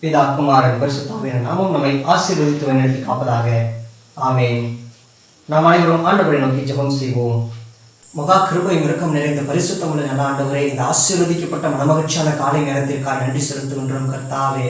பிதா குமாரன் பரிசுத்தாவியின் நாமம் நம்மை ஆசீர்வதித்து வழிநடத்தி காப்பதாக. ஆமென். நாம் அனைவரும் ஆண்டவரை நோக்கி ஜெபம் செய்வோம். மகா கிருபை இரக்கம் நிறைந்த பரிசுத்தமுள்ள நல்ல ஆண்டவரே, இந்த ஆசீர்வதிக்கப்பட்ட மனமகிழ்ச்சியான காலை நேரத்திற்காக நன்றி செலுத்துகின்றோம் கர்த்தாவே.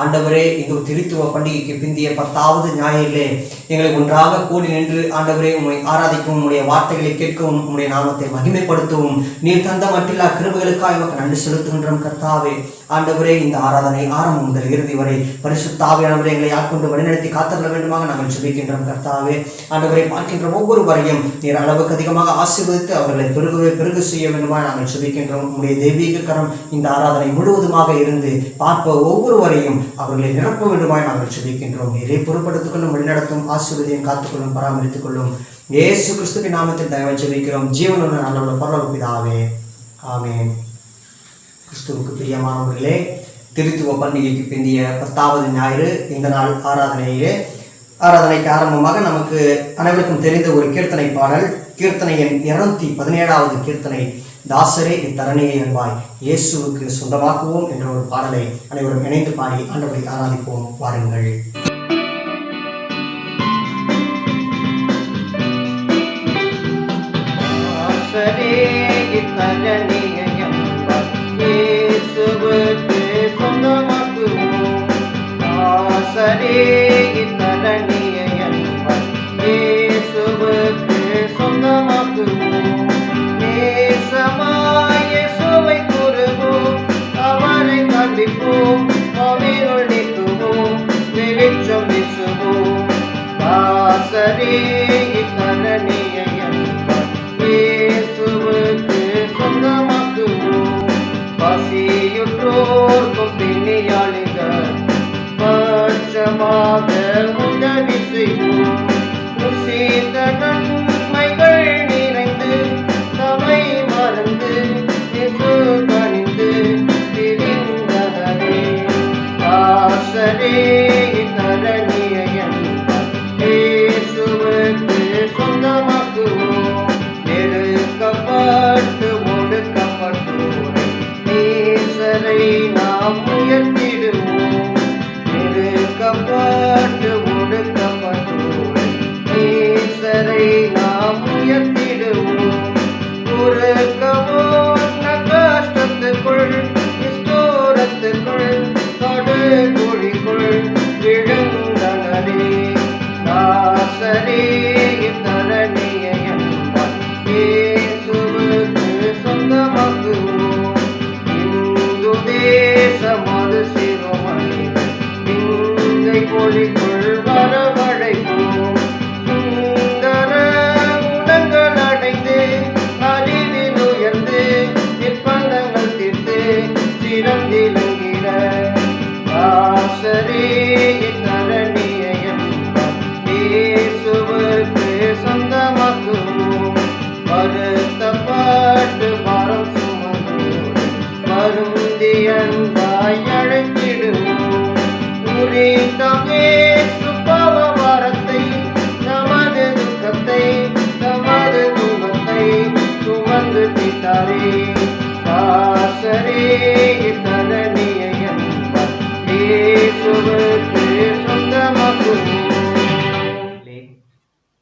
ஆண்டவரே, இந்த திருத்துவ பண்டிகைக்கு பிந்திய 10வது ஞாயிறிலே எங்களை ஒன்றாக கூடி நின்று ஆண்டவரே உம்மை ஆராதிக்கவும், உம்முடைய வார்த்தைகளை கேட்கவும், உம்முடைய நாமத்தை மகிமைப்படுத்தவும் நீர் தந்த மட்டில்லா கிருபைகளுக்காக எமக்கு நன்றி செலுத்துகின்றோம் கர்த்தாவே. ஆண்டவரே, இந்த ஆராதனை ஆரம்பம் முதல் இறுதி வரை பரிசுத்த ஆவியானவரே எங்களை ஆட்கொண்டு வழிநடத்தி காத்தருள வேண்டுமாக நாங்கள் ஜெபிக்கின்றோம் கர்த்தாவே. ஆண்டவரை பார்க்கின்ற ஒவ்வொருவரையும் நீர் அளவுக்கு அதிகமாக ஆசீர்வதித்து அவர்களை பெருகு செய்ய வேண்டுமாக நாங்கள் ஜெபிக்கின்றோம். உம்முடைய தெய்வீக கரம் இந்த ஆராதனை முழுவதுமாக இருந்து பார்ப்ப ஒவ்வொருவரையும் அவர்களை நிரப்ப வேண்டுமாய் நாங்கள் ஜெபிக்கின்றோம். நீரை பொறுப்படுத்திக் கொள்ளும், வழிநடத்தும், ஆசீர்வதியும், காத்துக்கொள்ளும், பராமரித்துக் கொள்ளும். இயேசு கிறிஸ்துவின் நாமத்தில் தயவாய் ஜெபிக்கிறோம் ஜீவனுள்ள நல்ல பரலோக பிதாவே. ஆமென். கிறிஸ்துவுக்கு பிரியமானவர்களே, திருத்துவ பண்டிகைக்கு பிந்திய 10வது ஞாயிறு இந்த நாள் ஆராதனைக்கு ஆரம்பமாக நமக்கு அனைவருக்கும் தெரிந்த ஒரு கீர்த்தனை பாடல், கீர்த்தனை எண் 217வது கீர்த்தனை, தாசரே இத்தரணியை என்பாய் இயேசுவுக்கு சொந்தமாக்குவோம் என்ற ஒரு பாடலை அனைவரும் இணைந்து பாடி ஆண்டவரை ஆராதிப்போம். வாருங்கள்.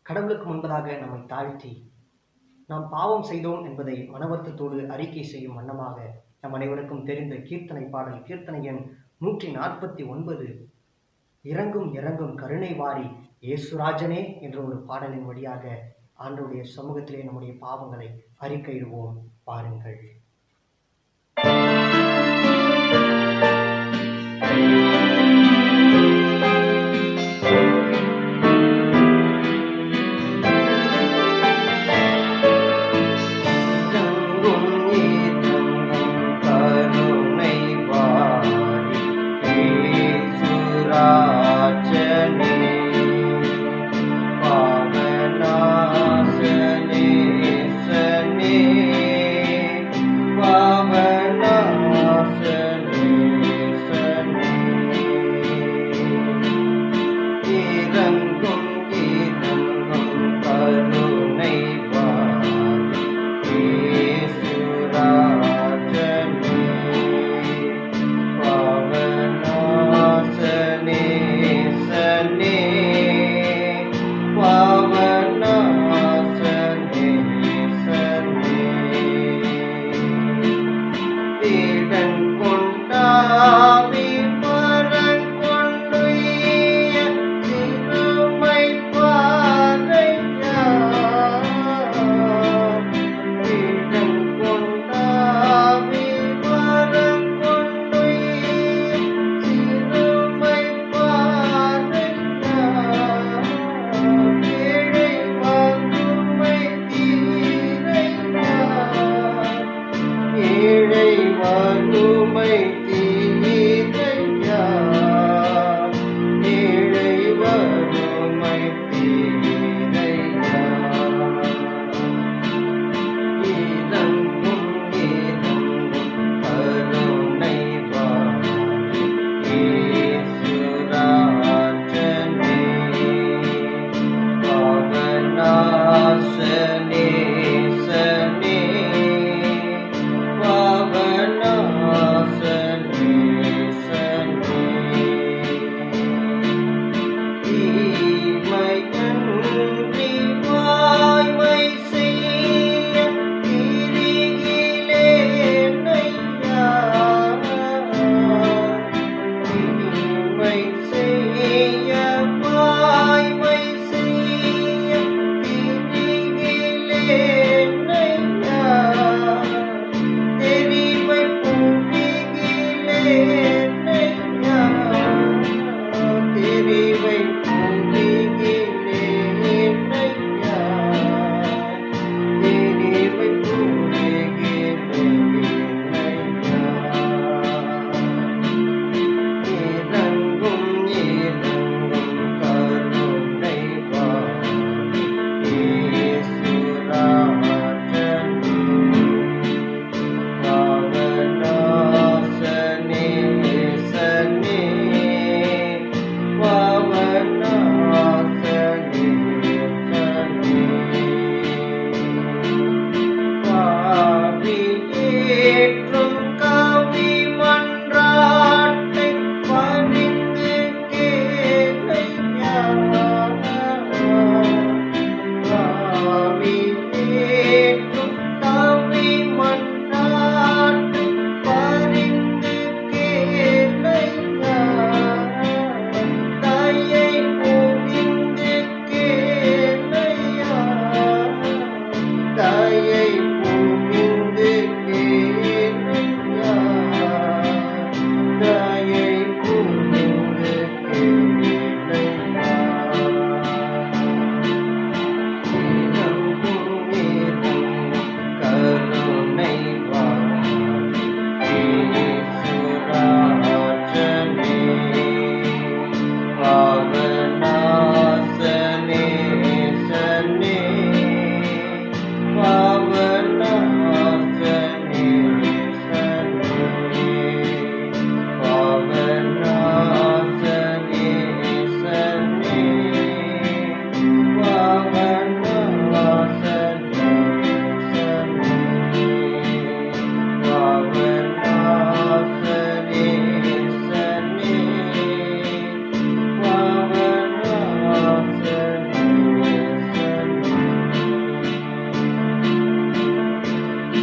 கடவுளுக்கு முன்பதாக நம்மை தாழ்த்தி நாம் பாவம் செய்தோம் என்பதை மனவருத்தத்தோடு அறிக்கை செய்யும் வண்ணமாக நம் அனைவருக்கும் தெரிந்த கீர்த்தனை பாடல், கீர்த்தனை எண் 149, இறங்கும் இறங்கும் கருணை வாரி இயேசுராஜனே என்ற ஒரு பாடலின் வழியாக ஆண்டவருடைய சமூகத்திலே நம்முடைய பாவங்களை அறிக்கையிடுவோம். பாருங்கள்.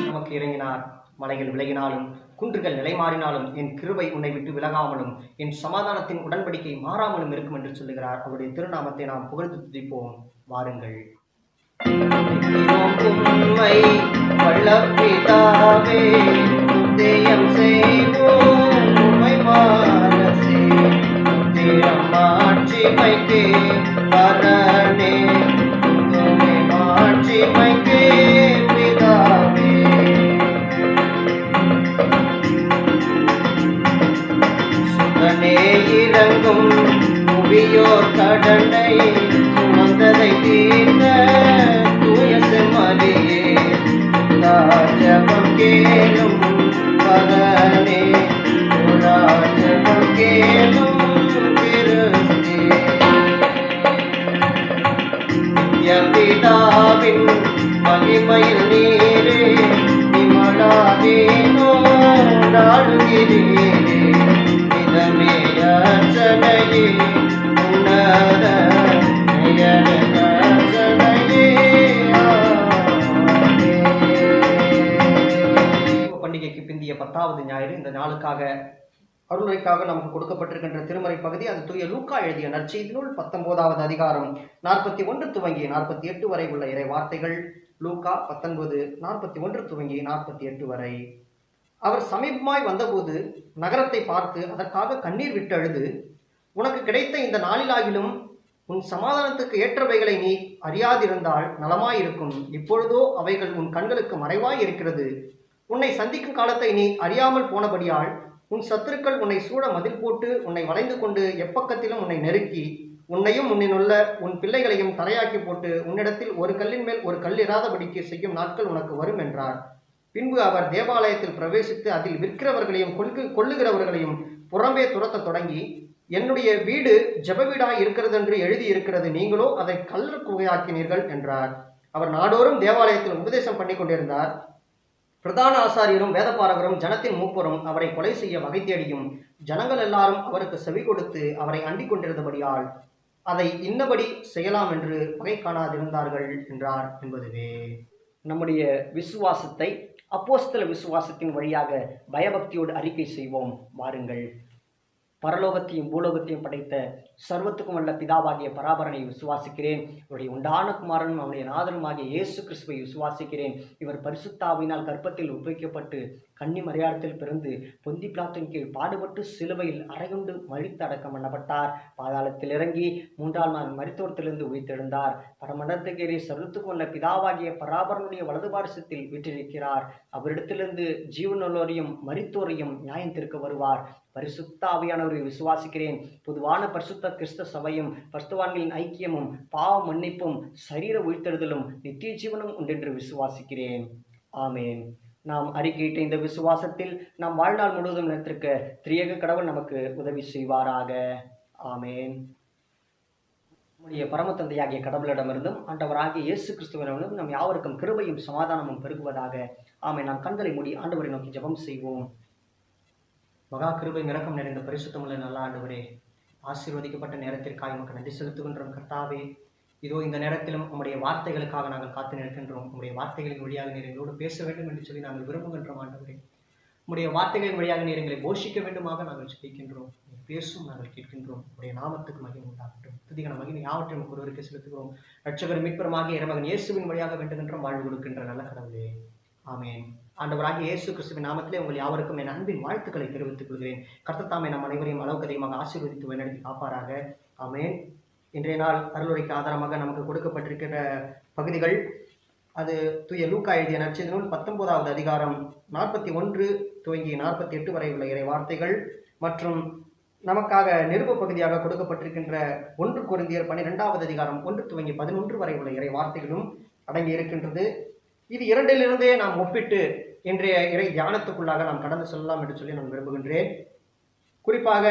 நமக்கு இறங்கினார். மலைகள் விலகினாலும் குன்றுகள் நிலைமாறினாலும் என் கிருபை உன்னை விட்டு விலகாமலும் என் சமாதானத்தின் உடன்படிக்கை மாறாமலும் இருக்கும் என்று சொல்லுகிறார். அவருடைய திருநாமத்தை நாம் புகழ்ந்து துதிப்போம். வாருங்கள். உம்மை வல்லபிதாவே உதயம் செய்வோம் உம்மை மானசே உத்திரம் மாட்சிமைக்கே பரனே உம்மை மாட்சிமைக்கே பிதாவே. சுதனே இறங்கும் புவியோர் கடனை சுமந்ததை தீர்ந்த தூய செம்மறியே ஜபம் கேளும் பரனே ஜபம் கேளும் கிறிஸ்தே. பிதாவின் மகிமையில் நீரே விமலாதீனோ நாடுகிறீரே இதமே அர்ச்சனையே உன்னத பண்டிகைக்கு பிந்திய 10வது ஞாயிறு. இந்த நாளுக்காக அருளுரைக்காக நமக்கு கொடுக்கப்பட்டிருக்கின்ற திருமறை பகுதி அது தூய லூக்கா எழுதிய நற்செய்தி நூல் 19வது அதிகாரம் 41 துவங்கி 48 வரை உள்ள இறை வார்த்தைகள். லூக்கா 19:41 துவங்கி 48 வரை. அவர் சமீபமாய் வந்தபோது நகரத்தை பார்த்து அதற்காக கண்ணீர் விட்டு அழுது, உனக்கு கிடைத்த இந்த நாளிலாகிலும் உன் சமாதானத்துக்கு ஏற்றவைகளை நீ அறியாதிருந்தால் நலமாயிருக்கும். இப்பொழுதோ அவைகள் உன் கண்களுக்கு மறைவாய் இருக்கிறது. உன்னை சந்திக்கும் காலத்தை நீ அறியாமல் போனபடியால் உன் சத்துருக்கள் உன்னை சூழ மதில் போட்டு உன்னை வளைந்து கொண்டு எப்பக்கத்திலும் உன்னை நெருக்கி உன்னையும் உன்னினுள்ள உன் பிள்ளைகளையும் தரையாக்கி போட்டு உன்னிடத்தில் ஒரு கல்லின் மேல் ஒரு கல் இராதபடிக்கு செய்யும் நாட்கள் உனக்கு வரும் என்றார். பின்பு அவர் தேவாலயத்தில் பிரவேசித்து அதில் விற்கிறவர்களையும் கொள்ளுகிறவர்களையும் புறம்பே துரத்த தொடங்கி, என்னுடைய வீடு ஜெப வீடாய் இருக்கிறது என்று எழுதியிருக்கிறது, நீங்களோ அதை கல்லர் குகையாக்கினீர்கள் என்றார். அவர் நாடோறும் தேவாலயத்தில் உபதேசம் பண்ணி கொண்டிருந்தார். பிரதான ஆசாரியரும் வேதபாரகரும் ஜனத்தின் மூப்பரும் அவரை கொலை செய்ய வகை தேடியும் ஜனங்கள் எல்லாரும் அவருக்கு செவி கொடுத்து அவரை அண்டிக் கொண்டிருந்தபடியால் அதை இன்னபடி செய்யலாம் என்று வகை காணாதிருந்தார்கள் என்றார் என்பதுவே. நம்முடைய விசுவாசத்தை அப்போஸ்தல விசுவாசத்தின் வழியாக பயபக்தியோடு அறிக்கை செய்வோம். வாருங்கள். பரலோகத்தையும் பூலோகத்தையும் படைத்த சர்வத்துக்கும் வல்ல பிதாவாகிய பராபரனை விசுவாசிக்கிறேன். இவருடைய உண்டான குமாரனும் அவனுடைய நாதனுமாகிய இயேசு கிறிஸ்துவை விசுவாசிக்கிறேன். இவர் பரிசுத்தாவினால் கற்பத்தில் உட்வைக்கப்பட்டு கன்னி மரியாதத்தில் பிறந்து பொந்தி பிலாத்தின் கீழ் பாடுபட்டு சிலுவையில் அறையுண்டு மழித்து அடக்கம் பண்ணப்பட்டார். பாதாளத்தில் இறங்கி 3ஆம் நாள் மரித்தோரத்திலிருந்து உயிர்த்தெழுந்தார். பரமண்டலத்துக்கேறி சர்வத்துக்கும் வல்ல பிதாவாகிய பராபரனுடைய வலது பாரிசத்தில் வீற்றிருக்கிறார். அவரிடத்திலிருந்து ஜீவனுள்ளோரையும் மரித்தோரையும் நியாயம் தீர்க்க வருவார். பரிசுத்த ஆவியானவரை விசுவாசிக்கிறேன். பொதுவான பரிசுத்த கிறிஸ்த சபையும் பரிசுத்தவான்களின் ஐக்கியமும் பாவ மன்னிப்பும் சரீர உயிர்த்தெழுதலும் நித்திய ஜீவனும் உண்டென்று விசுவாசிக்கிறேன். ஆமேன். நாம் அறிக்கையிட்ட இந்த விசுவாசத்தில் நாம் வாழ்நாள் முழுவதும் நிலைத்திருக்க திரியேக கடவுள் நமக்கு உதவி செய்வாராக. ஆமேன். நம்முடைய பரம தந்தையாகிய கடவுளிடமிருந்தும் ஆண்டவராகிய இயேசு கிறிஸ்துவிடமிருந்தும் நம் யாவருக்கும் கிருபையும் சமாதானமும் பெருகுவதாக. ஆமேன். நாம் கண்களை மூடி ஆண்டவரை நோக்கி ஜெபம் செய்வோம். மகா கிருபை இரக்கம் நிறைந்த பரிசுத்தமுள்ள நல்ல ஆண்டவரே, ஆசீர்வதிக்கப்பட்ட நேரத்திற்காக நமக்கு நன்றி செலுத்துகின்றோம். கர்த்தாவே, இதோ இந்த நேரத்திலும் உம்முடைய வார்த்தைகளுக்காக நாங்கள் காத்து நிற்கின்றோம். உம்முடைய வார்த்தைகளின் வழியாக நீர் எங்களோடு பேச வேண்டும் என்று சொல்லி நாங்கள் விரும்புகின்றோம். ஆண்டவரே, உம்முடைய வார்த்தைகளின் வழியாக நீர் எங்களை போஷிக்க வேண்டுமாக நாங்கள் ஜெபிக்கின்றோம். நீர் பேசும் நாங்கள் கேட்கின்றோம். உம்முடைய நாமத்துக்கு மகிமை உண்டாகட்டும். துதிகன மகிமை யாவற்றையும் நமக்கு ஒருவருக்கு செலுத்துகிறோம். இரட்சகர் மீட்பருமாகிய இறைமகன் இயேசுவின் வழியாக வேண்டுகின்றோம். வாழ்வு கொடுக்கின்ற நல்ல கடவுளே. ஆமேன். ஆண்டவராகிய இயேசு கிறிஸ்துவின் நாமத்திலே உங்கள் யாவருக்கும் என் அன்பின் வாழ்த்துக்களை தெரிவித்துக் கொள்கிறேன். கர்த்தர் தாமே நம் அனைவரையும் அளவுக்கு அதிகமாக ஆசீர்வதித்து வழிநடத்தி காப்பாராக. ஆமேன். இன்றைய நாள் அருளுரைக்கு ஆதாரமாக நமக்கு கொடுக்கப்பட்டிருக்கிற பகுதிகள் அது தூய லூக்கா எழுதிய நற்செய்தி நூல் 19வது அதிகாரம் 41 துவங்கி 48 வரை உள்ள இறை வார்த்தைகள் மற்றும் நமக்காக நிருப பகுதியாக கொடுக்கப்பட்டிருக்கின்ற 1 கொரிந்தியர் 12வது அதிகாரம் 1 துவங்கி 11 வரை உள்ள இறை வார்த்தைகளும் அடங்கி இருக்கின்றது. இது இரண்டிலிருந்தே நாம் ஒப்பிட்டு இன்றைய இறை தியானத்துக்குள்ளாக நாம் கடந்து செல்லலாம் என்று சொல்லி நான் விரும்புகின்றேன். குறிப்பாக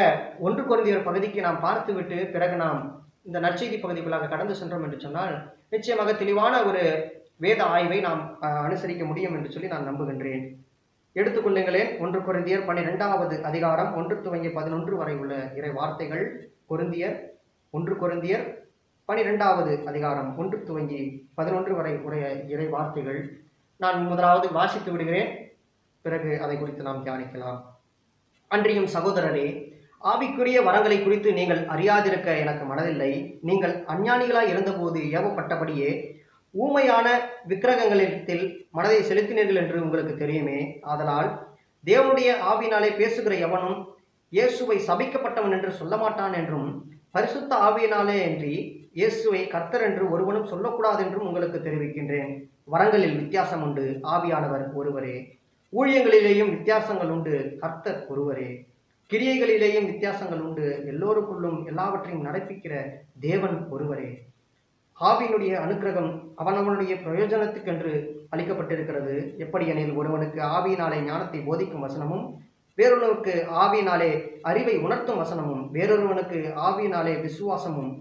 1 கொரிந்தியர் பகுதிக்கு நாம் பார்த்துவிட்டு பிறகு நாம் இந்த நற்செய்தி பகுதிக்குள்ளாக கடந்து சென்றோம் என்று சொன்னால் நிச்சயமாக தெளிவான ஒரு வேத ஆய்வை நாம் அனுசரிக்க முடியும் என்று சொல்லி நான் நம்புகின்றேன். எடுத்துக்கொள்ளுங்களேன். 1 கொரிந்தியர் 12வது அதிகாரம் 1 துவங்கி 11 வரை உள்ள இறை வார்த்தைகள். 1 கொரிந்தியர் 12வது அதிகாரம் 1 துவங்கி 11 வரை உடைய இறை வார்த்தைகள் நான் முதலாவது வாசித்து விடுகிறேன். பிறகு அதை குறித்து நாம் தியானிக்கலாம். அன்றியும் சகோதரரே, ஆவிக்குரிய வரங்களை குறித்து நீங்கள் அறியாதிருக்க எனக்கு மனதில்லை. நீங்கள் அஞ்ஞானிகளாய் இருந்தபோது ஏவப்பட்டபடியே ஊமையான விக்கிரகங்களிடத்தில் மனதை செலுத்தினீர்கள் என்று உங்களுக்கு தெரியுமே. ஆதலால் தேவனுடைய ஆவியினாலே பேசுகிற எவனும் இயேசுவை சபிக்கப்பட்டவன் என்று சொல்ல மாட்டான் என்றும், பரிசுத்த ஆவியினாலே அன்றி இயேசுவை கர்த்தர் என்று ஒருவனும் சொல்லக்கூடாது என்றும் உங்களுக்கு தெரிவிக்கின்றேன். வரங்களில் வித்தியாசம் உண்டு, ஆவியானவர் ஒருவரே. ஊழியங்களிலேயும் வித்தியாசங்கள் உண்டு, கர்த்தர் ஒருவரே. கிரியைகளிலேயும் வித்தியாசங்கள் உண்டு, எல்லோருக்குள்ளும் எல்லாவற்றையும் நடப்பிக்கிற தேவன் ஒருவரே. ஆவியினுடைய அனுக்கிரகம் அவனவனுடைய பிரயோஜனத்துக்கென்று அளிக்கப்பட்டிருக்கிறது. எப்படி எனில், ஒருவனுக்கு ஆவியினாலே ஞானத்தை போதிக்கும் வசனமும், வேறொருவனுக்கு ஆவியினாலே அறிவை உணர்த்தும் வசனமும், வேறொருவனுக்கு ஆவியினாலே விசுவாசமும்,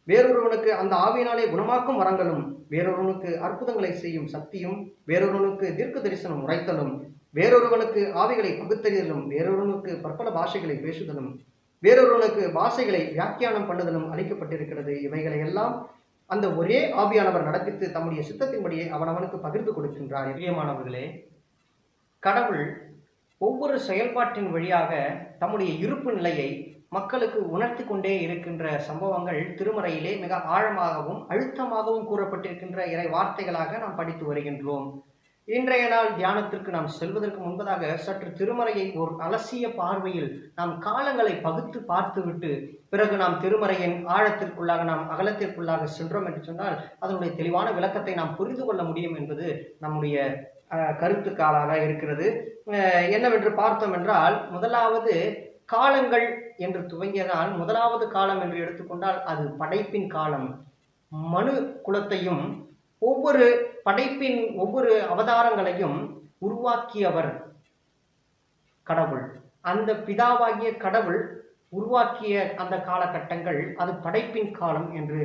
வேறொருவனுக்கு அந்த ஆவியினாலே குணமாக்கும் வரங்களும், வேறொருவனுக்கு அற்புதங்களை செய்யும் சக்தியும், வேறொருவனுக்கு தீர்க்க தரிசனம் உரைத்தலும், வேறொருவனுக்கு ஆவிகளை பகுத்தறிதலும், வேறொருவனுக்கு பற்பல பாஷைகளை பேசுதலும், வேறொருவனுக்கு பாஷைகளை வியாக்கியானம் பண்ணுதலும் அளிக்கப்பட்டிருக்கிறது. இவைகளை எல்லாம் அந்த ஒரே ஆவியானவர் நடப்பித்து தம்முடைய சித்தத்தின்படியே அவனவனுக்கு பகிர்ந்து கொடுக்கின்றார். பிரியமானவர்களே, கடவுள் ஒவ்வொரு செயல்பாட்டின் வழியாக தம்முடைய இருப்பு நிலையை மக்களுக்கு உணர்த்தி கொண்டே இருக்கின்ற சம்பவங்கள் திருமறையிலே மிக ஆழமாகவும் அழுத்தமாகவும் கூறப்பட்டிருக்கின்ற இறை வார்த்தைகளாக நாம் படித்து வருகின்றோம். இன்றைய நாள் தியானத்திற்கு நாம் செல்வதற்கு முன்பதாக சற்று திருமறையை ஒரு அலசிய பார்வையில் நாம் காலங்களை பகுத்து பார்த்துவிட்டு பிறகு நாம் திருமறையின் ஆழத்திற்குள்ளாக, நாம் அகலத்திற்குள்ளாக சென்றோம் என்று சொன்னால் அதனுடைய தெளிவான விளக்கத்தை நாம் புரிந்து கொள்ள முடியும் என்பது நம்முடைய கருத்துக்காலாக இருக்கிறது. என்னவென்று பார்த்தோம் என்றால், முதலாவது காலங்கள் என்று துவங்கியதால் முதலாவது காலம் என்று எடுத்துக்கொண்டால் அது படைப்பின் காலம். மனு குலத்தையும் ஒவ்வொரு படைப்பின் ஒவ்வொரு அவதாரங்களையும் உருவாக்கியவர் கடவுள். அந்த பிதாவாகிய கடவுள் உருவாக்கிய அந்த காலகட்டங்கள் அது படைப்பின் காலம் என்று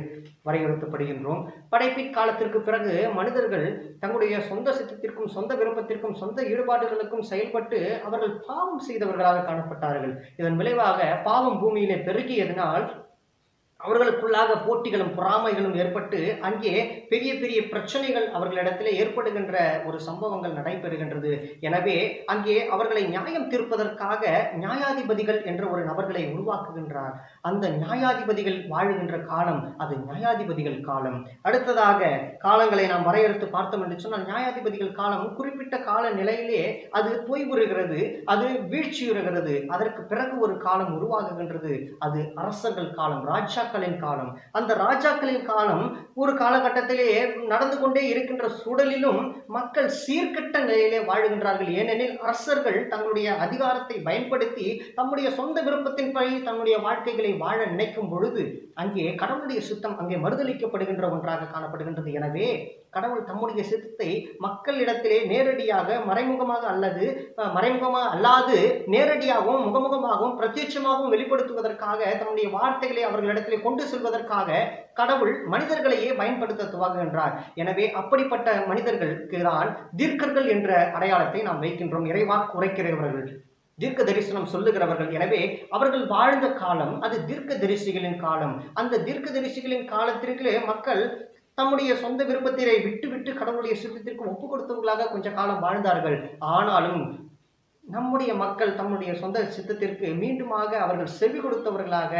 வரையறுக்கப்படுகின்றோம். படைப்பின் காலத்திற்கு பிறகு மனிதர்கள் தங்களுடைய சொந்த சித்தத்திற்கும் சொந்த விருப்பத்திற்கும் சொந்த ஈடுபாடுகளுக்கும் செயல்பட்டு அவர்கள் பாவம் செய்தவர்களாக காணப்பட்டார்கள். இதன் விளைவாக பாவம் பூமியிலே பெருகியதனால் அவர்களுக்குள்ளாக போட்டிகளும் பொறாமைகளும் ஏற்பட்டு அங்கே பெரிய பெரிய பிரச்சனைகள் அவர்களிடத்திலே ஏற்படுகின்ற ஒரு சம்பவங்கள் நடைபெறுகின்றது. எனவே அங்கே அவர்களை நியாயம் தீர்ப்பதற்காக நியாயாதிபதிகள் என்ற ஒரு நபர்களை உருவாக்குகின்றார். அந்த நியாயாதிபதிகள் வாழுகின்ற காலம் அது நியாயாதிபதிகள் காலம். அடுத்ததாக காலங்களை நாம் வரையறுத்து பார்த்தோம் என்று சொன்னால், நியாயாதிபதிகள் காலம் குறிப்பிட்ட கால நிலையிலே அது தொய்வுறுகிறது, அது வீழ்ச்சியுறுகிறது. அதற்கு பிறகு ஒரு காலம் உருவாகுகின்றது, அது அரசர்கள் காலம், ராஜாக்களின் காலம். அந்த ராஜாக்களின் காலம் ஒரு காலகட்டத்திலே நடந்து கொண்டே இருக்கின்ற சூழலிலும் மக்கள் சீர்கெட்ட நிலையிலே வாழுகின்றார்கள். ஏனெனில் அரசர்கள் தங்களுடைய அதிகாரத்தை பயன்படுத்தி தம்முடைய சொந்த விருப்பத்தின்படி தன்னுடைய வாழ்க்கைகளை வாழ நினைக்கும் பொழுது அங்கே கடவுளுடைய சித்தம் அங்கே மறுதளிக்கப்படுகின்ற ஒன்றாக காணப்படுகின்றது. எனவே கடவுள் தம்முடைய சித்தத்தை மக்களிடத்திலே நேரடியாக, மறைமுகமாக அல்லது மறைமுகமாக அல்லாது நேரடியாகவும் முகமுகமாகவும் பிரத்யட்சமாகவும் வெளிப்படுத்துவதற்காக தன்னுடைய வார்த்தைகளை அவர்களிடத்திலே கொண்டு செல்வதற்காக கடவுள் மனிதர்களையே பயன்படுத்த துவங்குகின்றார். எனவே அப்படிப்பட்ட மனிதர்களுக்கு தான் தீர்க்கர்கள் என்ற அடையாளத்தை நாம் வைக்கின்றோம். இறைவாக்கு உரைக்கிறவர்கள், தீர்க்க தரிசனம் சொல்லுகிறவர்கள். எனவே அவர்கள் வாழ்ந்த காலம் அது தீர்க்க தரிசிகளின் காலம். அந்த தீர்க்க தரிசிகளின் காலத்திற்கு மக்கள் தம்முடைய சொந்த விருப்பத்தினை விட்டு கடவுளுடைய சித்தத்திற்கு ஒப்பு கொடுத்தவர்களாக கொஞ்ச காலம் வாழ்ந்தார்கள். ஆனாலும் நம்முடைய மக்கள் தம்முடைய சொந்த சித்தத்திற்கு மீண்டுமாக அவர்கள் செவி கொடுத்தவர்களாக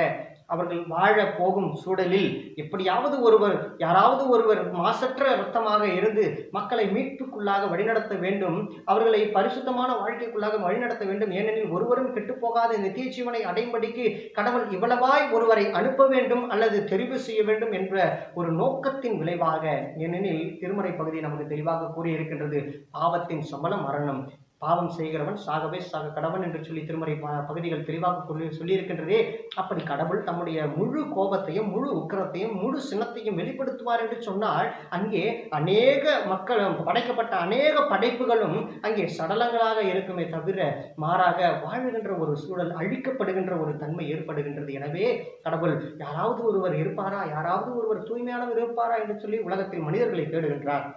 அவர்கள் வாழ போகும் சூழலில் எப்படியாவது ஒருவர், யாராவது ஒருவர் மாசற்ற இரத்தமாக இருந்து மக்களை மீட்புக்குள்ளாக வழிநடத்த வேண்டும், அவர்களை பரிசுத்தமான வாழ்க்கைக்குள்ளாக வழிநடத்த வேண்டும். ஏனெனில் ஒருவரும் கெட்டுப்போகாத நித்திய ஜீவனை அடையும்படிக்கு கடவுள் இவ்வளவாய் ஒருவரை அனுப்ப வேண்டும் அல்லது தெரிவு செய்ய வேண்டும் என்ற ஒரு நோக்கத்தின் விளைவாக, ஏனெனில் திருமறை பகுதி நமக்கு தெளிவாக கூறியிருக்கின்றது, பாவத்தின் சம்பளம் மரணம், பாவம் செய்கிறவன் சாகவே சாக கடவன் என்று சொல்லி திருமறை பகுதிகள் தெளிவாக சொல்லியிருக்கின்றதே. அப்படி கடவுள் தம்முடைய முழு கோபத்தையும் முழு உக்கிரத்தையும் முழு சினத்தையும் வெளிப்படுத்துவார் என்று சொன்னால் அங்கே அநேக மக்களும் படைக்கப்பட்ட அநேக படைப்புகளும் அங்கே சடலங்களாக இருக்குமே தவிர மாறாக வாழுகின்ற ஒரு சூழல், அழிக்கப்படுகின்ற ஒரு தன்மை ஏற்படுகின்றது. எனவே கடவுள் யாராவது ஒருவர் இருப்பாரா, யாராவது ஒருவர் தூய்மையானவர் இருப்பாரா என்று சொல்லி உலகத்தில் மனிதர்களை தேடுகின்றார்.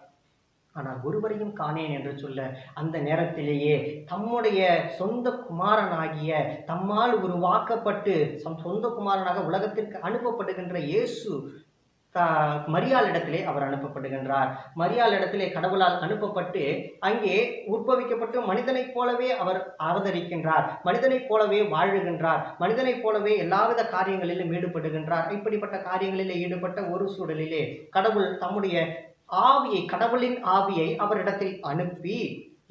ஆனால் ஒருவரையும் காணேன் என்று சொல்ல அந்த நேரத்திலேயே தம்முடைய சொந்த குமாரனாகிய, தம்மால் உருவாக்கப்பட்டு சொந்த குமாரனாக உலகத்திற்கு அனுப்பப்படுகின்ற இயேசு மரியாளிடத்திலே அவர் அனுப்பப்படுகின்றார். மரியாளிடத்திலே கடவுளால் அனுப்பப்பட்டு அங்கே உற்பவிக்கப்பட்டு மனிதனைப் போலவே அவர் அவதரிக்கின்றார், மனிதனைப் போலவே வாழுகின்றார், மனிதனைப் போலவே எல்லாவித காரியங்களிலும் ஈடுபடுகின்றார். இப்படிப்பட்ட காரியங்களிலே ஈடுபட்ட ஒரு சூழலிலே கடவுள் தம்முடைய ஆவியை, கடவுளின் ஆவியை அவரிடத்தில் அனுப்பி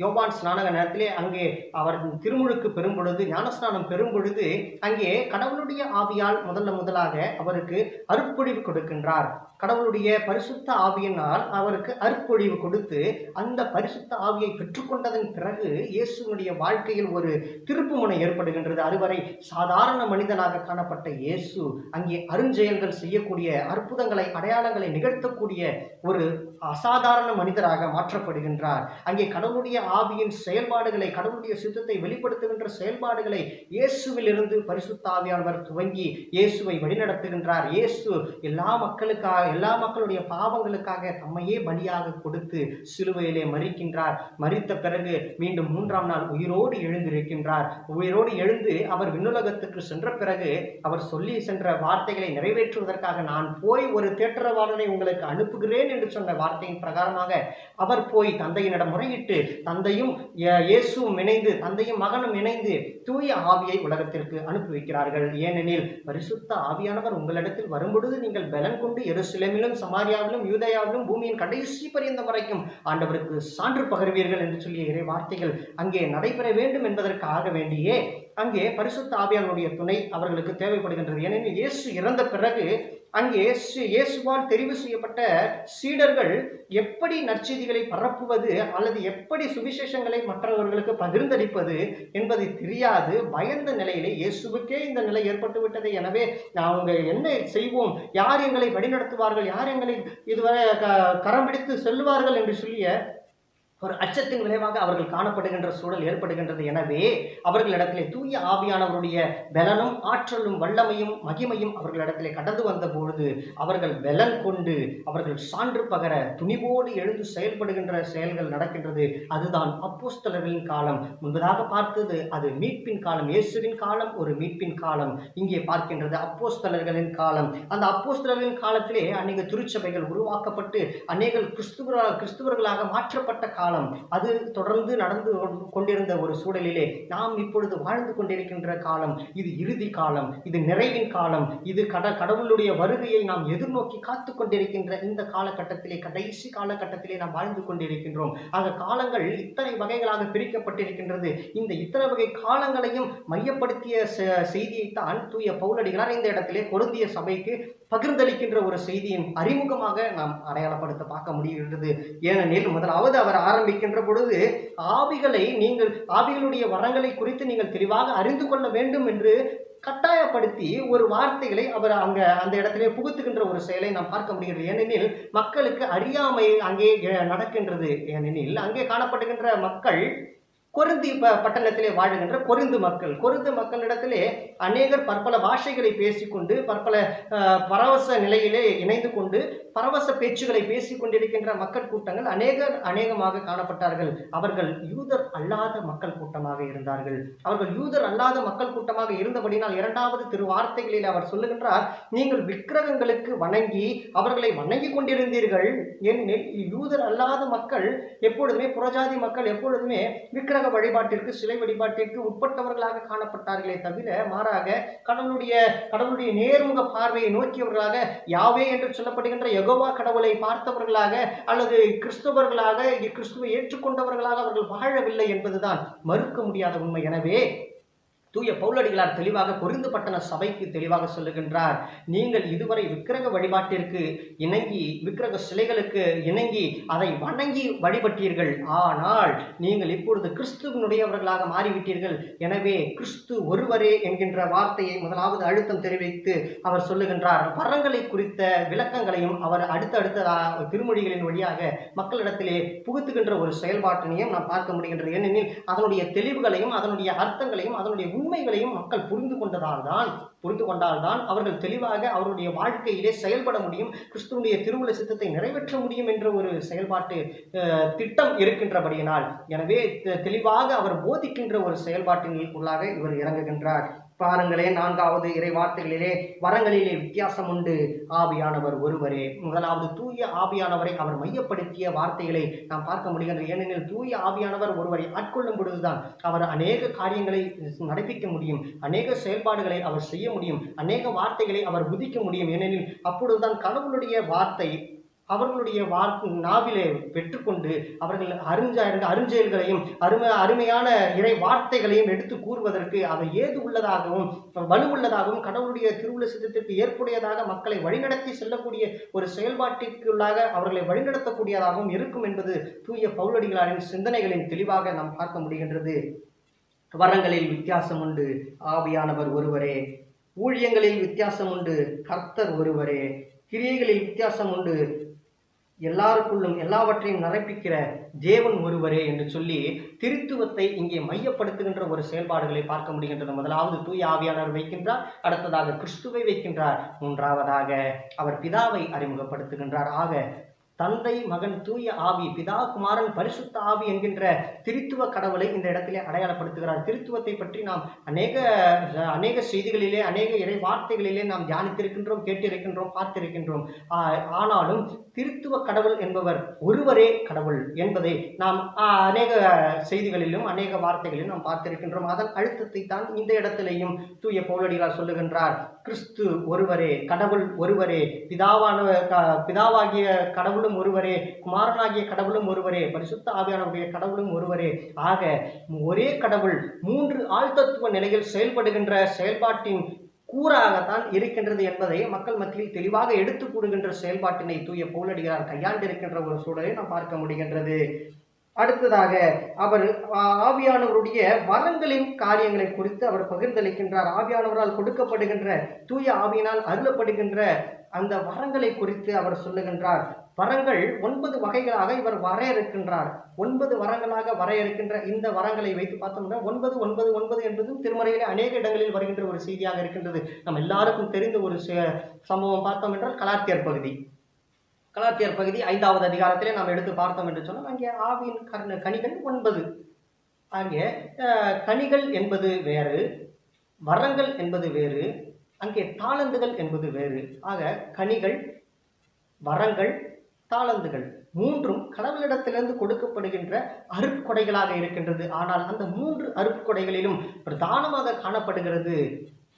யோவான் ஸ்நானக நேரத்திலே அங்கே அவர் திருமுழுக்கு பெறும் பொழுது, ஞானஸ்நானம் பெறும் பொழுது அங்கே கடவுளுடைய ஆவியால் முதலாக அவருக்கு அருட்பொழிவு கொடுக்கின்றார். கடவுளுடைய பரிசுத்த ஆவியினால் அவருக்கு அருட்பொழிவு கொடுத்து அந்த பரிசுத்த ஆவியை பெற்றுக்கொண்டதன் பிறகு இயேசுனுடைய வாழ்க்கையில் ஒரு திருப்புமுனை ஏற்படுகின்றது. அதுவரை சாதாரண மனிதனாக காணப்பட்ட இயேசு அங்கே அருஞ்செயல்கள் செய்யக்கூடிய, அற்புதங்களை அடையாளங்களை நிகழ்த்தக்கூடிய ஒரு அசாதாரண மனிதராக மாற்றப்படுகின்றார். அங்கே கடவுளுடைய ஆவியின் செயல்பாடுகளை, கடவுளுடைய சித்தத்தை வெளிப்படுத்துகின்ற செயல்பாடுகளை இயேசுவிலிருந்து பரிசுத்த ஆவியானவர் துவங்கி இயேசுவை வழிநடத்துகின்றார். இயேசு எல்லா மக்களுடைய பாவங்களுக்காக தம்மையே பலியாக கொடுத்து சிலுவையிலே மரிக்கின்றார். மரித்த பிறகு மீண்டும் 3ஆம் நாள் உயிரோடு எழுந்திருக்கின்றார். உயிரோடு எழுந்து அவர் விண்ணுலகத்துக்கு சென்ற பிறகு அவர் சொல்லி சென்ற வார்த்தைகளை நிறைவேற்றுவதற்காக நான் போய் ஒரு தேற்றரவாளனை உங்களுக்கு அனுப்புகிறேன் என்று சொன்ன வார்த்தையின் பிரகாரமாக அவர் போய் தந்தையினிடம் முறையிட்டு தந்தையும் இயேசுவும் இணைந்து, தந்தையும் மகனும் இணைந்து தூய ஆவியை உலகத்திற்கு அனுப்பி வைக்கிறார்கள். ஏனெனில் பரிசுத்த ஆவியானவர் உங்களிடத்தில் வரும்பொழுது நீங்கள் பலன் கொண்டு எருசலேமிலும் சமாரியாவிலும் யூதேயாவிலும் பூமியின் கடைசி பரியந்தம் வரைக்கும் ஆண்டவருக்கு சான்று பகர்வீர்கள் என்று சொல்லிய இறை வார்த்தைகள் அங்கே நடைபெற வேண்டும் என்பதற்காக வேண்டியே அங்கே பரிசுத்த ஆவியானுடைய துணை அவர்களுக்கு தேவைப்படுகின்றது. ஏனெனில் இயேசு இறந்த பிறகு அங்கே இயேசுவால் தெரிவு செய்யப்பட்ட சீடர்கள் எப்படி நற்செய்திகளை பரப்புவது அல்லது எப்படி சுவிசேஷங்களை மற்றவர்களுக்கு பகிர்ந்தளிப்பது என்பதை தெரியாது பயந்த நிலையிலே இயேசுவுக்கே இந்த நிலை ஏற்பட்டு விட்டது. எனவே நாங்கள் என்ன செய்வோம், யார் எங்களை வழிநடத்துவார்கள், யார் எங்களை இதுவரை கரம் பிடித்து செல்வார்கள் என்று சொல்லிய ஒரு அச்சத்தின் விளைவாக அவர்கள் காணப்படுகின்ற சூழல் ஏற்படுகின்றது. எனவே அவர்களிடத்திலே தூய ஆவியானவருடைய பலனும் ஆற்றலும் வல்லமையும் மகிமையும் அவர்களிடத்திலே கடந்து வந்த பொழுது அவர்கள் பலன் கொண்டு அவர்கள் சான்று பகர துணிவோடு எழுந்து செயல்படுகின்ற செயல்கள் நடக்கின்றது. அதுதான் அப்போஸ்தலர்களின் காலம். முன்பதாக பார்த்தது அது மீட்பின் காலம், இயேசுவின் காலம் ஒரு மீட்பின் காலம். இங்கே பார்க்கின்றது அப்போஸ்தலர்களின் காலம். அந்த அப்போஸ்தலர்களின் காலத்திலே அநேக திருச்சபைகள் உருவாக்கப்பட்டு அநேக கிறிஸ்துவர்களாக மாற்றப்பட்ட காலம். அது தொடர்ந்து நடந்து கொண்டிருந்த ஒரு சூழலிலே நாம் இப்பொழுது வாழ்ந்து கொண்டிருக்கின்ற காலம் இது இறுதி காலம், இது நிறைவின் காலம், இது கடவுளுடைய வருகையை நாம் எதிர்நோக்கி காத்து கொண்டிருக்கின்ற இந்த காலகட்டத்திலே, கடைசி காலகட்டத்திலே நாம் வாழ்ந்து கொண்டிருக்கின்றோம். அந்த காலங்கள் இத்தனை வகைகளாக பிரிக்கப்பட்டிருக்கின்றது. இந்த இத்தனை வகை காலங்களையும் மையப்படுத்திய செய்தியைத்தான் தூய பவுலடிகளார் இந்த இடத்திலே கொரிந்திய சபைக்கு பகிர்ந்தளிக்கின்ற ஒரு செய்தியின் அறிமுகமாக நாம் அடையாளப்படுத்த பார்க்க முடிகின்றது. ஏனெனில் முதலாவது அவர் ஆரம்பிக்கின்ற பொழுது ஆவிகளுடைய வரங்களை குறித்து நீங்கள் தெளிவாக அறிந்து கொள்ள வேண்டும் என்று கட்டாயப்படுத்தி ஒரு வார்த்தைகளை அவர் அந்த இடத்திலே புகுத்துகின்ற ஒரு செயலை நாம் பார்க்க முடிகிறது. ஏனெனில் மக்களுக்கு அறியாமை அங்கே நடக்கின்றது. ஏனெனில் அங்கே காணப்படுகின்ற மக்கள் கொரிந்தி பட்டணத்திலே வாழுகின்ற கொரிந்து மக்களிடத்திலே அநேகர் பற்பல பாஷைகளை பேசிக்கொண்டு பற்பல பரவச நிலையிலே இணைந்து கொண்டு பரவச பேச்சுகளை பேசிக் கொண்டிருக்கின்ற மக்கள் கூட்டங்கள் அநேகமாக காணப்பட்டார்கள். அவர்கள் யூதர் அல்லாத மக்கள் கூட்டமாக இருந்தார்கள். அவர்கள் யூதர் அல்லாத மக்கள் கூட்டமாக இருந்தபடினால் 2வது திருவார்த்தைகளில் அவர் சொல்லுகின்றார், நீங்கள் விக்கிரகங்களுக்கு வணங்கி அவர்களை வணங்கி கொண்டிருந்தீர்கள். ஏனெனில் யூதர் அல்லாத மக்கள் எப்பொழுதுமே, புறஜாதி மக்கள் எப்பொழுதுமே விக்கிரக வழிபாட்டிற்கு, சிலை வழிபாட்டிற்கு உட்பட்டவர்களாக காணப்பட்டார்களே தவிர மாறாக கடவுளுடைய நேர்முக பார்வையை நோக்கியவர்களாக, யாவே என்று சொல்லப்படுகின்ற யெகோவா கடவுளை பார்த்தவர்களாக அல்லது கிறிஸ்துவர்களாக, கிறிஸ்துவை ஏற்றுக்கொண்டவர்களாக அவர்கள் வாழவில்லை என்பதுதான் மறுக்க முடியாத உண்மை. எனவே தூய பவுலடிகளார் தெளிவாக கொரிந்து பட்டண சபைக்கு தெளிவாக சொல்லுகின்றார், நீங்கள் இதுவரை விக்கிரக வழிபாட்டிற்கு இணங்கி, விக்கிரக சிலைகளுக்கு இணங்கி அதை வணங்கி வழிபட்டீர்கள். ஆனால் நீங்கள் இப்பொழுது கிறிஸ்துவனுடையவர்களாக மாறிவிட்டீர்கள். எனவே கிறிஸ்து ஒருவரே என்கின்ற வார்த்தையை முதலாவது அழுத்தம் தெரிவித்து அவர் சொல்லுகின்றார். வரங்களை குறித்த விளக்கங்களையும் அவர் அடுத்தடுத்த திருமொழிகளின் வழியாக மக்களிடத்திலே புகுத்துகின்ற ஒரு செயல்பாட்டினையும் நாம் பார்க்க முடிகின்றது. ஏனெனில் அதனுடைய தெளிவுகளையும் அதனுடைய அர்த்தங்களையும் அதனுடைய உண்மைகளையும் மக்கள் புரிந்து கொண்டால்தான் அவர்கள் தெளிவாக அவருடைய வாழ்க்கையிலே செயல்பட முடியும், கிறிஸ்துவனுடைய திருவுள சித்தத்தை நிறைவேற்ற முடியும் என்ற ஒரு செயல்பாட்டு திட்டம் இருக்கின்றபடியினால், எனவே தெளிவாக அவர் போதிக்கின்ற ஒரு செயல்பாட்டினுள்ளாக இவர் இறங்குகின்றார். பாருங்களேன், 4வது இறை வார்த்தைகளிலே வரங்களிலே வித்தியாசம் உண்டு, ஆவியானவர் ஒருவரே. முதலாவது தூய ஆவியானவரை அவர் மையப்படுத்திய வார்த்தைகளை நாம் பார்க்க முடிகின்றது. ஏனெனில் தூய ஆவியானவர் ஒருவரை ஆட்கொள்ளும் பொழுதுதான் அவர் அநேக காரியங்களை நடப்பிக்க முடியும், அநேக செயல்பாடுகளை அவர் செய்ய முடியும், அநேக வார்த்தைகளை அவர் உதிக்க முடியும். ஏனெனில் அப்பொழுதுதான் கடவுளுடைய வார்த்தை அவர்களுடைய நாவிலே பெற்றுக்கொண்டு அவர்கள் அருஞ்செயல்களையும் அருமையான இறை வார்த்தைகளையும் எடுத்து கூறுவதற்கு அவை ஏது உள்ளதாகவும் வலுவுள்ளதாகவும் கடவுளுடைய திருவுள்ள சித்தத்திற்கு ஏற்புடையதாக மக்களை வழிநடத்தி செல்லக்கூடிய ஒரு செயல்பாட்டிற்குள்ளாக அவர்களை வழிநடத்தக்கூடியதாகவும் இருக்கும் என்பது தூய பவுலடிகளாரின் சிந்தனைகளின் தெளிவாக நாம் பார்க்க முடிகின்றது. வரங்களில் வித்தியாசம் உண்டு, ஆவியானவர் ஒருவரே. ஊழியங்களில் வித்தியாசம் உண்டு, கர்த்தர் ஒருவரே. கிரியைகளில் வித்தியாசம் உண்டு, எல்லாருக்குள்ளும் எல்லாவற்றையும் நிரப்பிக்கிற தேவன் ஒருவரே என்று சொல்லி திருத்துவத்தை இங்கே மையப்படுத்துகின்ற ஒரு செயல்பாடுகளை பார்க்க முடிகின்றது. முதலாவது தூய ஆவியானவர் வைக்கின்றார், அடுத்ததாக கிறிஸ்துவை வைக்கின்றார், மூன்றாவதாக அவர் பிதாவை அறிமுகப்படுத்துகின்றார். ஆக தந்தை, மகன், தூய ஆவி, பிதா, குமாரன், பரிசுத்த ஆவி என்கின்ற திருத்துவ கடவுளை இந்த இடத்திலே அடையாளப்படுத்துகிறார். திருத்துவத்தை பற்றி நாம் அநேக செய்திகளிலே அநேக இறை வார்த்தைகளிலே நாம் தியானித்திருக்கின்றோம், கேட்டிருக்கின்றோம், பார்த்திருக்கின்றோம். ஆனாலும் திருத்துவ கடவுள் என்பவர் ஒருவரே கடவுள் என்பதை நாம் அநேக செய்திகளிலும் அநேக வார்த்தைகளிலும் நாம் பார்த்திருக்கின்றோம். அதன் அழுத்தத்தை தான் இந்த இடத்திலேயும் தூய பவுலடிகளார் சொல்லுகின்றார். கிறிஸ்து ஒருவரே, கடவுள் ஒருவரே, பிதாவாகிய கடவுளும் ஒருவரே, குமாரனாகிய கடவுளும் ஒருவரே, பரிசுத்த ஆவியானவருடைய கடவுளும் ஒருவரே. ஆக ஒரே கடவுள் 3 ஆழ்தத்துவ நிலையில் செயல்படுகின்ற செயல்பாட்டின் கூறாகத்தான் இருக்கின்றது என்பதை மக்கள் மத்தியில் தெளிவாக எடுத்து கூறுகின்ற செயல்பாட்டினை தூய பவுலடிகளார் கையாண்டிருக்கின்ற ஒரு சூழலை நாம் பார்க்க முடிகின்றது. அடுத்ததாக அவர் ஆவியானவருடைய வரங்களின் காரியங்களை குறித்து அவர் பகிர்ந்தளிக்கின்றார். ஆவியானவரால் கொடுக்கப்படுகின்ற தூய ஆவியினால் அருளப்படுகின்ற அந்த வரங்களை குறித்து அவர் சொல்லுகின்றார். வரங்கள் 9 வகைகளாக இவர் வரையறுக்கின்றார். 9 வரங்களாக வரையறுக்கின்ற இந்த வரங்களை வைத்து பார்த்தோம்னா 9 9 9 என்பதும் திருமறையிலே அநேக இடங்களில் வருகின்ற ஒரு செய்தியாக இருக்கின்றது. நம்ம எல்லாருக்கும் தெரிந்த ஒரு சம்பவம் பார்த்தோம் என்றால் கலாத்தியர் பகுதி 5வது அதிகாரத்திலே நாம் எடுத்து பார்த்தோம் என்று சொன்னால் அங்கே ஆவியின் கனிகள் 9. அங்கே கனிகள் என்பது வேறு, வரங்கள் என்பது வேறு, அங்கே தாளந்துகள் என்பது வேறு. ஆக கனிகள், வரங்கள், தாளந்துகள் 3ம் கடவுளிடத்திலிருந்து கொடுக்கப்படுகின்ற அருட்கொடைகளாக இருக்கின்றது. ஆனால் அந்த 3 அருட்கொடைகளிலும் பிரதானமாக காணப்படுகிறது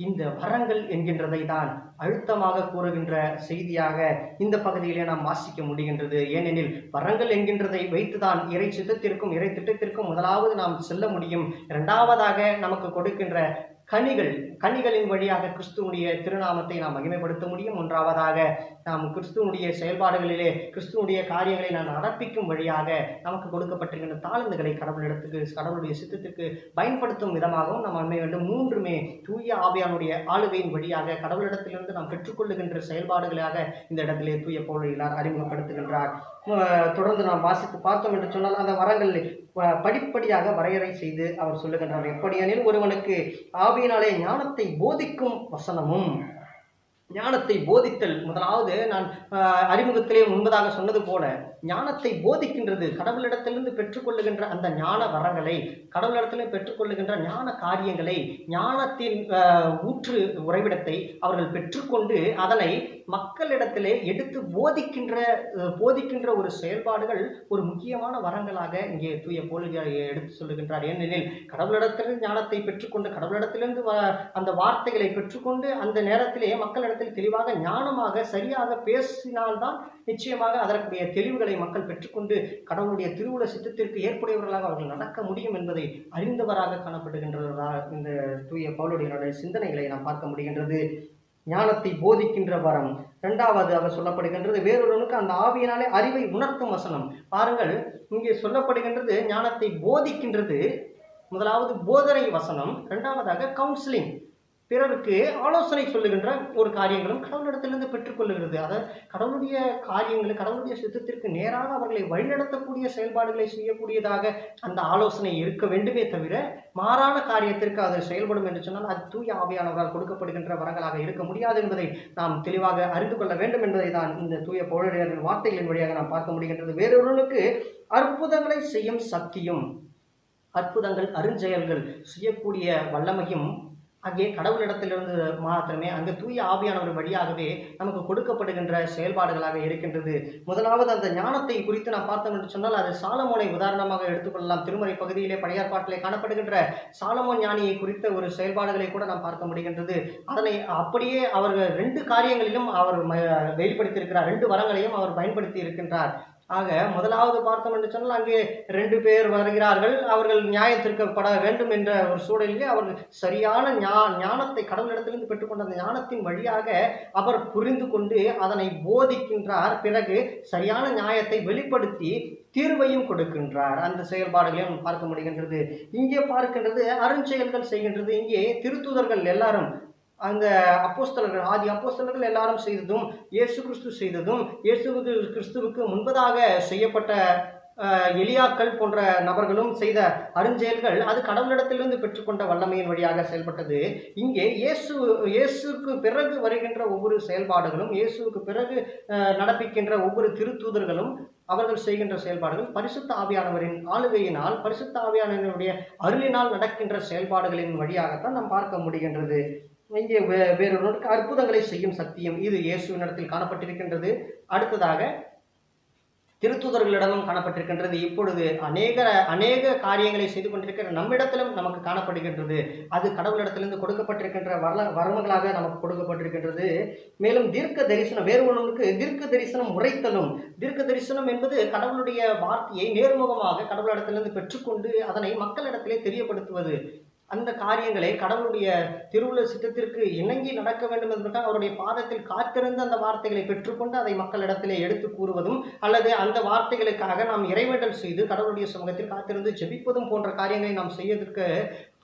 இந்த வரங்கள் என்கின்றதை தான் அழுத்தமாக கூறுகின்ற செய்தியாக இந்த பகுதியிலே நாம் வாசிக்க முடிகின்றது. ஏனெனில் வரங்கள் என்கின்றதை வைத்துதான் இறை சித்தத்திற்கும் இறை திட்டத்திற்கும் முதலாவது நாம் செல்ல முடியும். இரண்டாவதாக நமக்கு கொடுக்கின்ற கனிகளின் வழியாக கிறிஸ்துவனுடைய திருநாமத்தை நாம் மகிமைப்படுத்த முடியும். மூன்றாவதாக நாம் கிறிஸ்துவனுடைய செயல்பாடுகளிலே கிறிஸ்துவனுடைய காரியங்களை நாம் நடப்பிக்கும் வழியாக நமக்கு கொடுக்கப்பட்டிருக்கின்ற தாளந்துகளை கடவுளுடைய சித்தத்திற்கு பயன்படுத்தும் விதமாகவும் நாம் அமைய வேண்டும். 3மே தூய ஆவியானுடைய ஆளுகையின் வழியாக கடவுளிடத்திலிருந்து நாம் பெற்றுக்கொள்ளுகின்ற செயல்பாடுகளாக இந்த இடத்திலே தூய பவுலடிகளார் அறிமுகப்படுத்துகின்றார். தொடர்ந்து நாம் வாசித்து பார்த்தோம் என்று சொன்னால் அந்த வரங்களை படிப்படியாக வரையறை செய்து அவர் சொல்லுகின்றார். எப்படியெனில் ஒருவனுக்கு ஆவியினாலே ஞானத்தை போதிக்கும் வசனமும், ஞானத்தை போதித்தல் முதலாவது நான் அறிமுகத்திலே முன்பதாக சொன்னது போல ஞானத்தை போதிக்கின்றது. கடவுளிடத்திலிருந்து பெற்றுக்கொள்ளுகின்ற அந்த ஞான வரங்களை, கடவுளிடத்திலே பெற்றுக்கொள்ளுகின்ற ஞான காரியங்களை, ஞானத்தின் ஊற்று உறைவிடத்தை அவர்கள் பெற்றுக்கொண்டு அதனை மக்களிடத்திலே எடுத்து போதிக்கின்ற ஒரு செயல்பாடுகள் ஒரு முக்கியமான வரங்களாக இங்கே தூய பவுலடிகளார் எடுத்து சொல்லுகின்றார். ஏனெனில் கடவுளிடத்திலிருந்து ஞானத்தை பெற்றுக்கொண்டு கடவுளிடத்திலிருந்து அந்த வார்த்தைகளை பெற்றுக்கொண்டு அந்த நேரத்திலே மக்களிடத்தில் தெளிவாக ஞானமாக சரியாக பேசினால்தான் நிச்சயமாக அதற்குரிய தெளிவுகளை மக்கள் பெற்றுக்கொண்டு கடவுளுடைய திருவுள்ள சித்தத்திற்கு ஏற்புடையவர்களாக அவர்கள் நடக்க முடியும் என்பதை அறிந்தவராக காணப்படுகின்றவராக இந்த தூய பவுலடிகளாருடைய சிந்தனைகளை நாம் பார்க்க முடிகின்றது. ஞானத்தை போதிக்கின்ற வரம் இரண்டாவது அவர் சொல்லப்படுகின்றது. வேறொருவனுக்கு அந்த ஆவியினாலே அறிவை உணர்த்தும் வசனம். பாருங்கள், இங்கே சொல்லப்படுகின்றது ஞானத்தை போதிக்கின்றது. முதலாவது போதனை வசனம், இரண்டாவதாக கவுன்சிலிங், பிறருக்கு ஆலோசனை சொல்லுகின்ற ஒரு காரியங்களும் கடவுளிடத்திலிருந்து பெற்றுக்கொள்ளுகிறது. அதாவது கடவுளுடைய காரியங்களை கடவுளுடைய சித்தத்திற்கு நேராக அவர்களை வழிநடத்தக்கூடிய செயல்பாடுகளை செய்யக்கூடியதாக அந்த ஆலோசனை இருக்க வேண்டுமே தவிர மாறான காரியத்திற்கு அது செயல்படும் என்று சொன்னால் அது தூய ஆவியானவரால் கொடுக்கப்படுகின்ற வரங்களாக இருக்க முடியாது என்பதை நாம் தெளிவாக அறிந்து கொள்ள வேண்டும் என்பதை தான் இந்த தூய பவுலடிகளாரின் வார்த்தைகளின் வழியாக நாம் பார்க்க முடிகின்றது. வேறொருவனுக்கு அற்புதங்களை செய்யும் சக்தியும், அற்புதங்கள் அருஞ்செயல்கள் செய்யக்கூடிய வல்லமையும் அங்கே கடவுளிடத்திலிருந்து மாத்திரமே அங்கு தூய ஆவியானவர் வழியாகவே நமக்கு கொடுக்கப்படுகின்ற செயல்பாடுகளாக இருக்கின்றது. முதலாவது அந்த ஞானத்தை குறித்து நாம் பார்த்தோம் என்று சொன்னால் அது சாலமோனை உதாரணமாக எடுத்துக்கொள்ளலாம். திருமறை பகுதியிலே பழைய ஏற்பாட்டிலே காணப்படுகின்ற சாலமோன் ஞானியை குறித்த ஒரு செயல்பாடுகளை கூட நாம் பார்க்க முடிகின்றது. அதனை அப்படியே அவர்கள் 2 காரியங்களிலும் அவர் வெளிப்படுத்தியிருக்கிறார். 2 வரங்களையும் அவர் பயன்படுத்தி இருக்கின்றார். ஆக முதலாவது பார்த்தோம் என்று சொன்னால் அங்கே 2 பேர் வருகிறார்கள். அவர்கள் நியாயம் தீர்க்கப்பட வேண்டும் என்ற ஒரு சூழலிலே அவர்கள் சரியான ஞானத்தை கடவுளிடத்திலிருந்து பெற்றுக்கொண்ட அந்த ஞானத்தின் வழியாக அவர் புரிந்து கொண்டு அதனை போதிக்கின்றார். பிறகு சரியான நியாயத்தை வெளிப்படுத்தி தீர்வையும் கொடுக்கின்றார். அந்த செயல்பாடுகளையும் பார்க்க முடிகின்றது. இங்கே பார்க்கின்றது அருஞ்செயல்கள் செய்கின்றது. இங்கே திருத்தூதர்கள் எல்லாரும் அந்த அப்போஸ்தலர்கள் ஆதி அப்போஸ்தலர்கள் எல்லாரும் செய்ததும் இயேசு கிறிஸ்து செய்ததும் இயேசு கிறிஸ்துவுக்கு முன்பதாக செய்யப்பட்ட எலியாக்கள் போன்ற நபர்களும் செய்த அருஞ்செயல்கள் அது கடவுளிடத்திலிருந்து பெற்றுக்கொண்ட வல்லமையின் வழியாக செயல்பட்டது. இங்கே இயேசுக்கு பிறகு வருகின்ற ஒவ்வொரு செயல்பாடுகளும் இயேசுக்கு பிறகு நடப்பிக்கின்ற ஒவ்வொரு திருத்தூதர்களும் அவர்கள் செய்கின்ற செயல்பாடுகள் பரிசுத்த ஆவியானவரின் ஆளுகையினால் பரிசுத்த ஆவியானவருடைய அருளினால் நடக்கின்ற செயல்பாடுகளின் வழியாகத்தான் நாம் பார்க்க முடிகின்றது. இங்கே வேறொருவருக்கு அற்புதங்களை செய்யும் சக்தியும் இது இயேசுவினிடத்தில் காணப்பட்டிருக்கின்றது. அடுத்ததாக திருத்தூதர்களிடமும் காணப்பட்டிருக்கின்றது. இப்பொழுது அநேக காரியங்களை செய்து கொண்டிருக்கிற நம்மிடத்திலும் நமக்கு காணப்படுகின்றது. அது கடவுளிடத்திலிருந்து கொடுக்கப்பட்டிருக்கின்ற வரங்களாக நமக்கு கொடுக்கப்பட்டிருக்கின்றது. மேலும் தீர்க்க தரிசனம் வேறு ஒன்றுக்கு தீர்க்க தரிசனம் உரைத்தலும். தீர்க்க தரிசனம் என்பது கடவுளுடைய வார்த்தையை நேர்முகமாக கடவுளிடத்திலிருந்து பெற்றுக்கொண்டு அதனை மக்களிடத்திலே தெரியப்படுத்துவது. அந்த காரியங்களை கடவுளுடைய திருவுள்ள சித்தத்திற்கு இணங்கி நடக்க வேண்டும் என்பதற்காக அவருடைய பாதத்தில் காத்திருந்து அந்த வார்த்தைகளை பெற்றுக்கொண்டு அதை மக்களிடத்திலே எடுத்து கூறுவதும் அல்லது அந்த வார்த்தைகளுக்காக நாம் இறைவேண்டல் செய்து கடவுளுடைய சமூகத்தில் காத்திருந்து ஜெபிப்பதும் போன்ற காரியங்களை நாம் செய்வதற்கு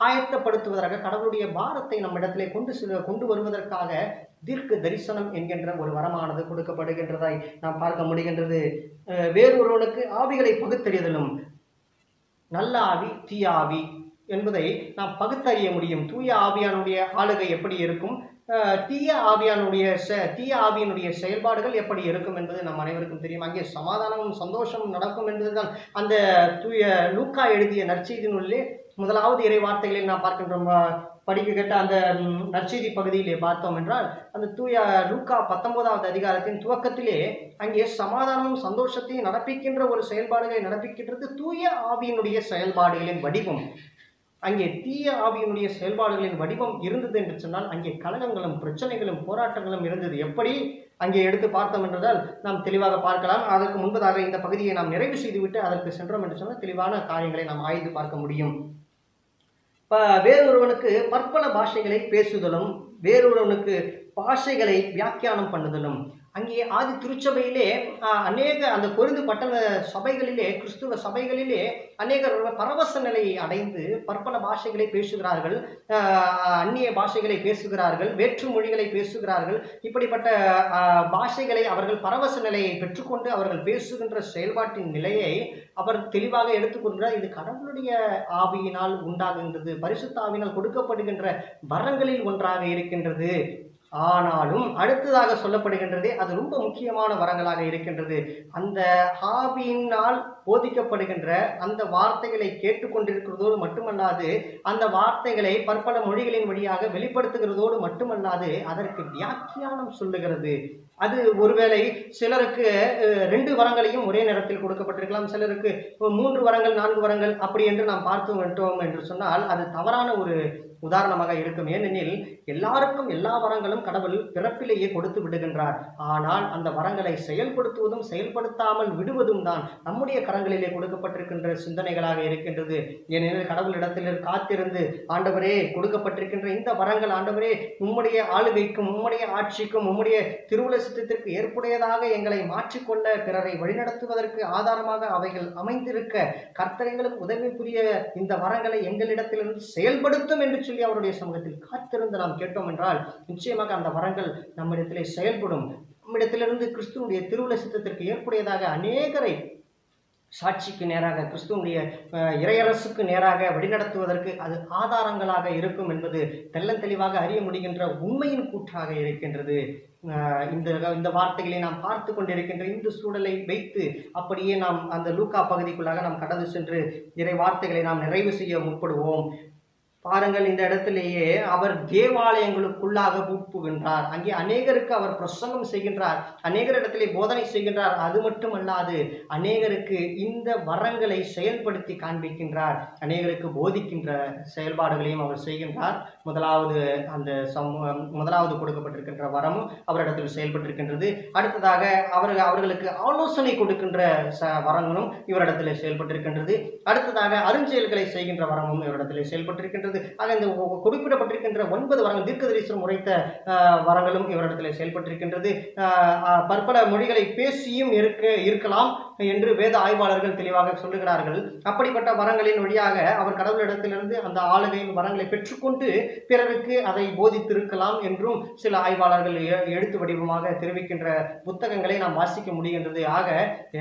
ஆயத்தப்படுத்துவதற்காக கடவுளுடைய பாரத்தை நம்மிடத்திலே கொண்டு வருவதற்காக தீர்க்க தரிசனம் என்கின்ற ஒரு வரமானது கொடுக்கப்படுகின்றதாய் நாம் பார்க்க முடிகின்றது. வேறொருவனுக்கு ஆவிகளை பகுத்தறிதலும் நல்ல ஆவி தீய ஆவி என்பதை நாம் பகுத்தறிய முடியும். தூய ஆவியானுடைய ஆளுகை எப்படி இருக்கும், தீய ஆவியினுடைய செயல்பாடுகள் எப்படி இருக்கும் என்பது நம் அனைவருக்கும் தெரியும். அங்கே சமாதானமும் சந்தோஷமும் நடக்கும் என்பதுதான் அந்த தூய லூக்கா எழுதிய நற்செய்தியினுள்ளே முதலாவது இறை வார்த்தைகளில் நாம் பார்க்கின்றோம். படிக்க கேட்ட அந்த நற்செய்தி பகுதியிலே பார்த்தோம் என்றால் அந்த தூய லூக்கா 19வது அதிகாரத்தின் துவக்கத்திலே அங்கே சமாதானமும் சந்தோஷத்தையும் நடப்பிக்கின்ற ஒரு செயல்பாடுகளை நடப்பிக்கின்றது தூய ஆவியினுடைய செயல்பாடுகளின் வடிவம். அங்கே தீய ஆவியினுடைய செயல்பாடுகளின் வடிவம் இருந்தது என்று சொன்னால் அங்கே கலகங்களும் பிரச்சனைகளும் போராட்டங்களும் இருந்தது. எப்படி அங்கே எடுத்து பார்த்தோம் என்றால் நாம் தெளிவாக பார்க்கலாம். அதற்கு முன்பதாக இந்த பகுதியை நாம் நிறைவு செய்துவிட்டு அதற்கு சென்றோம் என்று சொன்னால் தெளிவான காரியங்களை நாம் ஆய்ந்து பார்க்க முடியும். வேறொருவனுக்கு பற்பல பாஷைகளை பேசுதலும் வேறொருவனுக்கு பாஷைகளை வியாக்கியானம் பண்ணுதலும். அங்கே ஆதி திருச்சபையிலே அந்த கொரிந்து பட்டண சபைகளிலே கிறிஸ்துவ சபைகளிலே அநேகர் பரவச நிலையை அடைந்து பற்பல பாஷைகளை பேசுகிறார்கள், அந்நிய பாஷைகளை பேசுகிறார்கள், வேற்று மொழிகளை பேசுகிறார்கள். இப்படிப்பட்ட பாஷைகளை அவர்கள் பரவச நிலையை பெற்றுக்கொண்டு அவர்கள் பேசுகின்ற செயல்பாட்டின் நிலையை அவர் தெளிவாக எடுத்துக்கொள்கிறார். இது கடவுளுடைய ஆவியினால் உண்டாகின்றது, பரிசுத்த ஆவியினால் கொடுக்கப்படுகின்ற வரங்களில் ஒன்றாக இருக்கின்றது. ஆனாலும் அடுத்ததாக சொல்லப்படுகின்றது அது ரொம்ப முக்கியமான வரங்களாக இருக்கின்றது. அந்த ஆவியினால் போதிக்கப்படுகின்ற அந்த வார்த்தைகளை கேட்டுக்கொண்டிருக்கிறதோடு மட்டுமல்லாது அந்த வார்த்தைகளை பற்பல மொழிகளின் வழியாக வெளிப்படுத்துகிறதோடு மட்டுமல்லாது அதற்கு வியாக்கியானம் சொல்லுகிறது. அது ஒருவேளை சிலருக்கு 2 வரங்களையும் ஒரே நேரத்தில் கொடுக்கப்பட்டிருக்கலாம், சிலருக்கு 3 வரங்கள் 4 வரங்கள் அப்படி என்று நாம் பார்த்து விட்டோம் என்று சொன்னால் அது தவறான ஒரு உதாரணமாக இருக்கும். ஏனெனில் எல்லாருக்கும் எல்லா வரங்களும் கடவுள் பிறப்பிலேயே கொடுத்து விடுகின்றார். ஆனால் அந்த வரங்களை செயல்படுத்துவதும் செயல்படுத்தாமல் விடுவதும் தான் நம்முடைய கரங்களிலே கொடுக்கப்பட்டிருக்கின்ற சிந்தனைகளாக இருக்கின்றது. ஏனெனில் கடவுளிடத்தில் காத்திருந்து ஆண்டவரே கொடுக்கப்பட்டிருக்கின்ற இந்த வரங்கள் ஆண்டவரே உம்முடைய ஆளுகைக்கும் உம்முடைய ஆட்சிக்கும் உம்முடைய திருவுள சித்தத்திற்கு ஏற்புடையதாக எங்களை மாற்றிக்கொள்ள பிறரை வழிநடத்துவதற்கு ஆதாரமாக அவைகள் அமைந்திருக்க கர்த்தரைகளுக்கு உதவி புரிய இந்த வரங்களை எங்களிடத்திலிருந்து செயல்படுத்தும் என்று சொல்லி அவருடைய சமூகத்தில் காத்திருந்து நாம் கேட்டோம் என்றால் நிச்சயமாக அந்த வரங்கள் நம்மிடத்திலே செயல்படும். நம்மிடத்திலிருந்து கிறிஸ்துவனுடைய திருவுள சித்தத்திற்கு ஏற்புடையதாக அநேகரை சாட்சிக்கு நேராக கிறிஸ்துவனுடைய இறையரசுக்கு நேராக வழிநடத்துவதற்கு அது ஆதாரங்களாக இருக்கும் என்பது தெள்ளந்தெளிவாக அறிய முடிகின்ற உண்மையின் கூற்றாக இருக்கின்றது. இந்த வார்த்தைகளை நாம் பார்த்து கொண்டிருக்கின்ற இந்த சூழலை வைத்து அப்படியே நாம் அந்த லூக்கா பகுதிக்குள்ளாக நாம் கடந்து சென்று இறை வார்த்தைகளை நாம் நிறைவு செய்ய முற்படுவோம். பாருங்கள், இந்த இடத்திலேயே அவர் தேவாலயங்களுக்குள்ளாக உட்புகின்றார். அங்கே அநேகருக்கு அவர் பிரசங்கம் செய்கின்றார், அநேகர் இடத்திலே போதனை செய்கின்றார். அது மட்டுமல்லாது அநேகருக்கு இந்த வரங்களை செயல்படுத்தி காண்பிக்கின்றார், அநேகருக்கு போதிக்கின்ற செயல்பாடுகளையும் அவர் செய்கின்றார். முதலாவது கொடுக்கப்பட்டிருக்கின்ற வரமும் அவரிடத்தில் செயல்பட்டிருக்கின்றது. அடுத்ததாக அவர்களுக்கு ஆலோசனை கொடுக்கின்ற வரங்களும் இவரிடத்தில் செயல்பட்டிருக்கின்றது. அடுத்ததாக அருஞ்செயல்களை செய்கின்ற வரமும் இவரிடத்தில் செயல்பட்டிருக்கின்றது. ஆக இந்த குறிப்பிடப்பட்டிருக்கின்ற 9 வரங்கள், தீர்க்கதரிசனம் உரைத்த வரங்களும் இவரிடத்தில் செயல்பட்டிருக்கின்றது. பற்பல மொழிகளை பேசியும் இருக்கலாம் என்று வேத ஆய்வாளர்கள் தெளிவாக சொல்லுகிறார்கள். அப்படிப்பட்ட வரங்களின் வழியாக அவர் கடவுளிடத்திலிருந்து அந்த ஆளுகையின் வரங்களை பெற்றுக்கொண்டு பிறருக்கு அதை போதித்திருக்கலாம் என்றும் சில ஆய்வாளர்கள் எழுத்து வடிவமாக தெரிவிக்கின்ற புத்தகங்களை நாம் வாசிக்க முடிகின்றது. ஆக